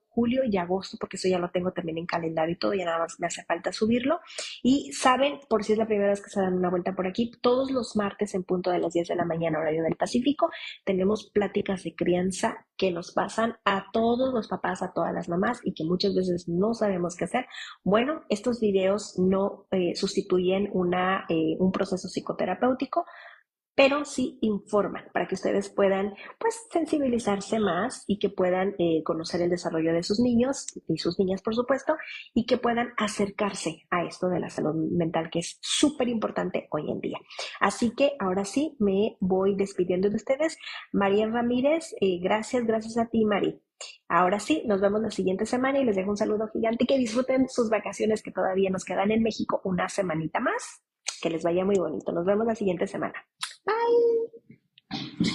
y agosto, porque eso ya lo tengo también en calendario y todo, ya nada más me hace falta subirlo. Y saben, por si es la primera vez que se dan una vuelta por aquí, todos los martes en punto de las 10 de la mañana, horario del Pacífico, tenemos pláticas de crianza que nos pasan a todos los papás, a todas las mamás y que muchas veces no sabemos qué hacer. Bueno, estos videos no sustituyen un proceso psicoterapéutico, pero sí informan para que ustedes puedan pues sensibilizarse más y que puedan conocer el desarrollo de sus niños y sus niñas, por supuesto, y que puedan acercarse a esto de la salud mental que es súper importante hoy en día. Así que ahora sí me voy despidiendo de ustedes. María Ramírez, gracias a ti, Mari. Ahora sí, nos vemos la siguiente semana y les dejo un saludo gigante. Que disfruten sus vacaciones que todavía nos quedan en México una semanita más. Que les vaya muy bonito. Nos vemos la siguiente semana. Bye.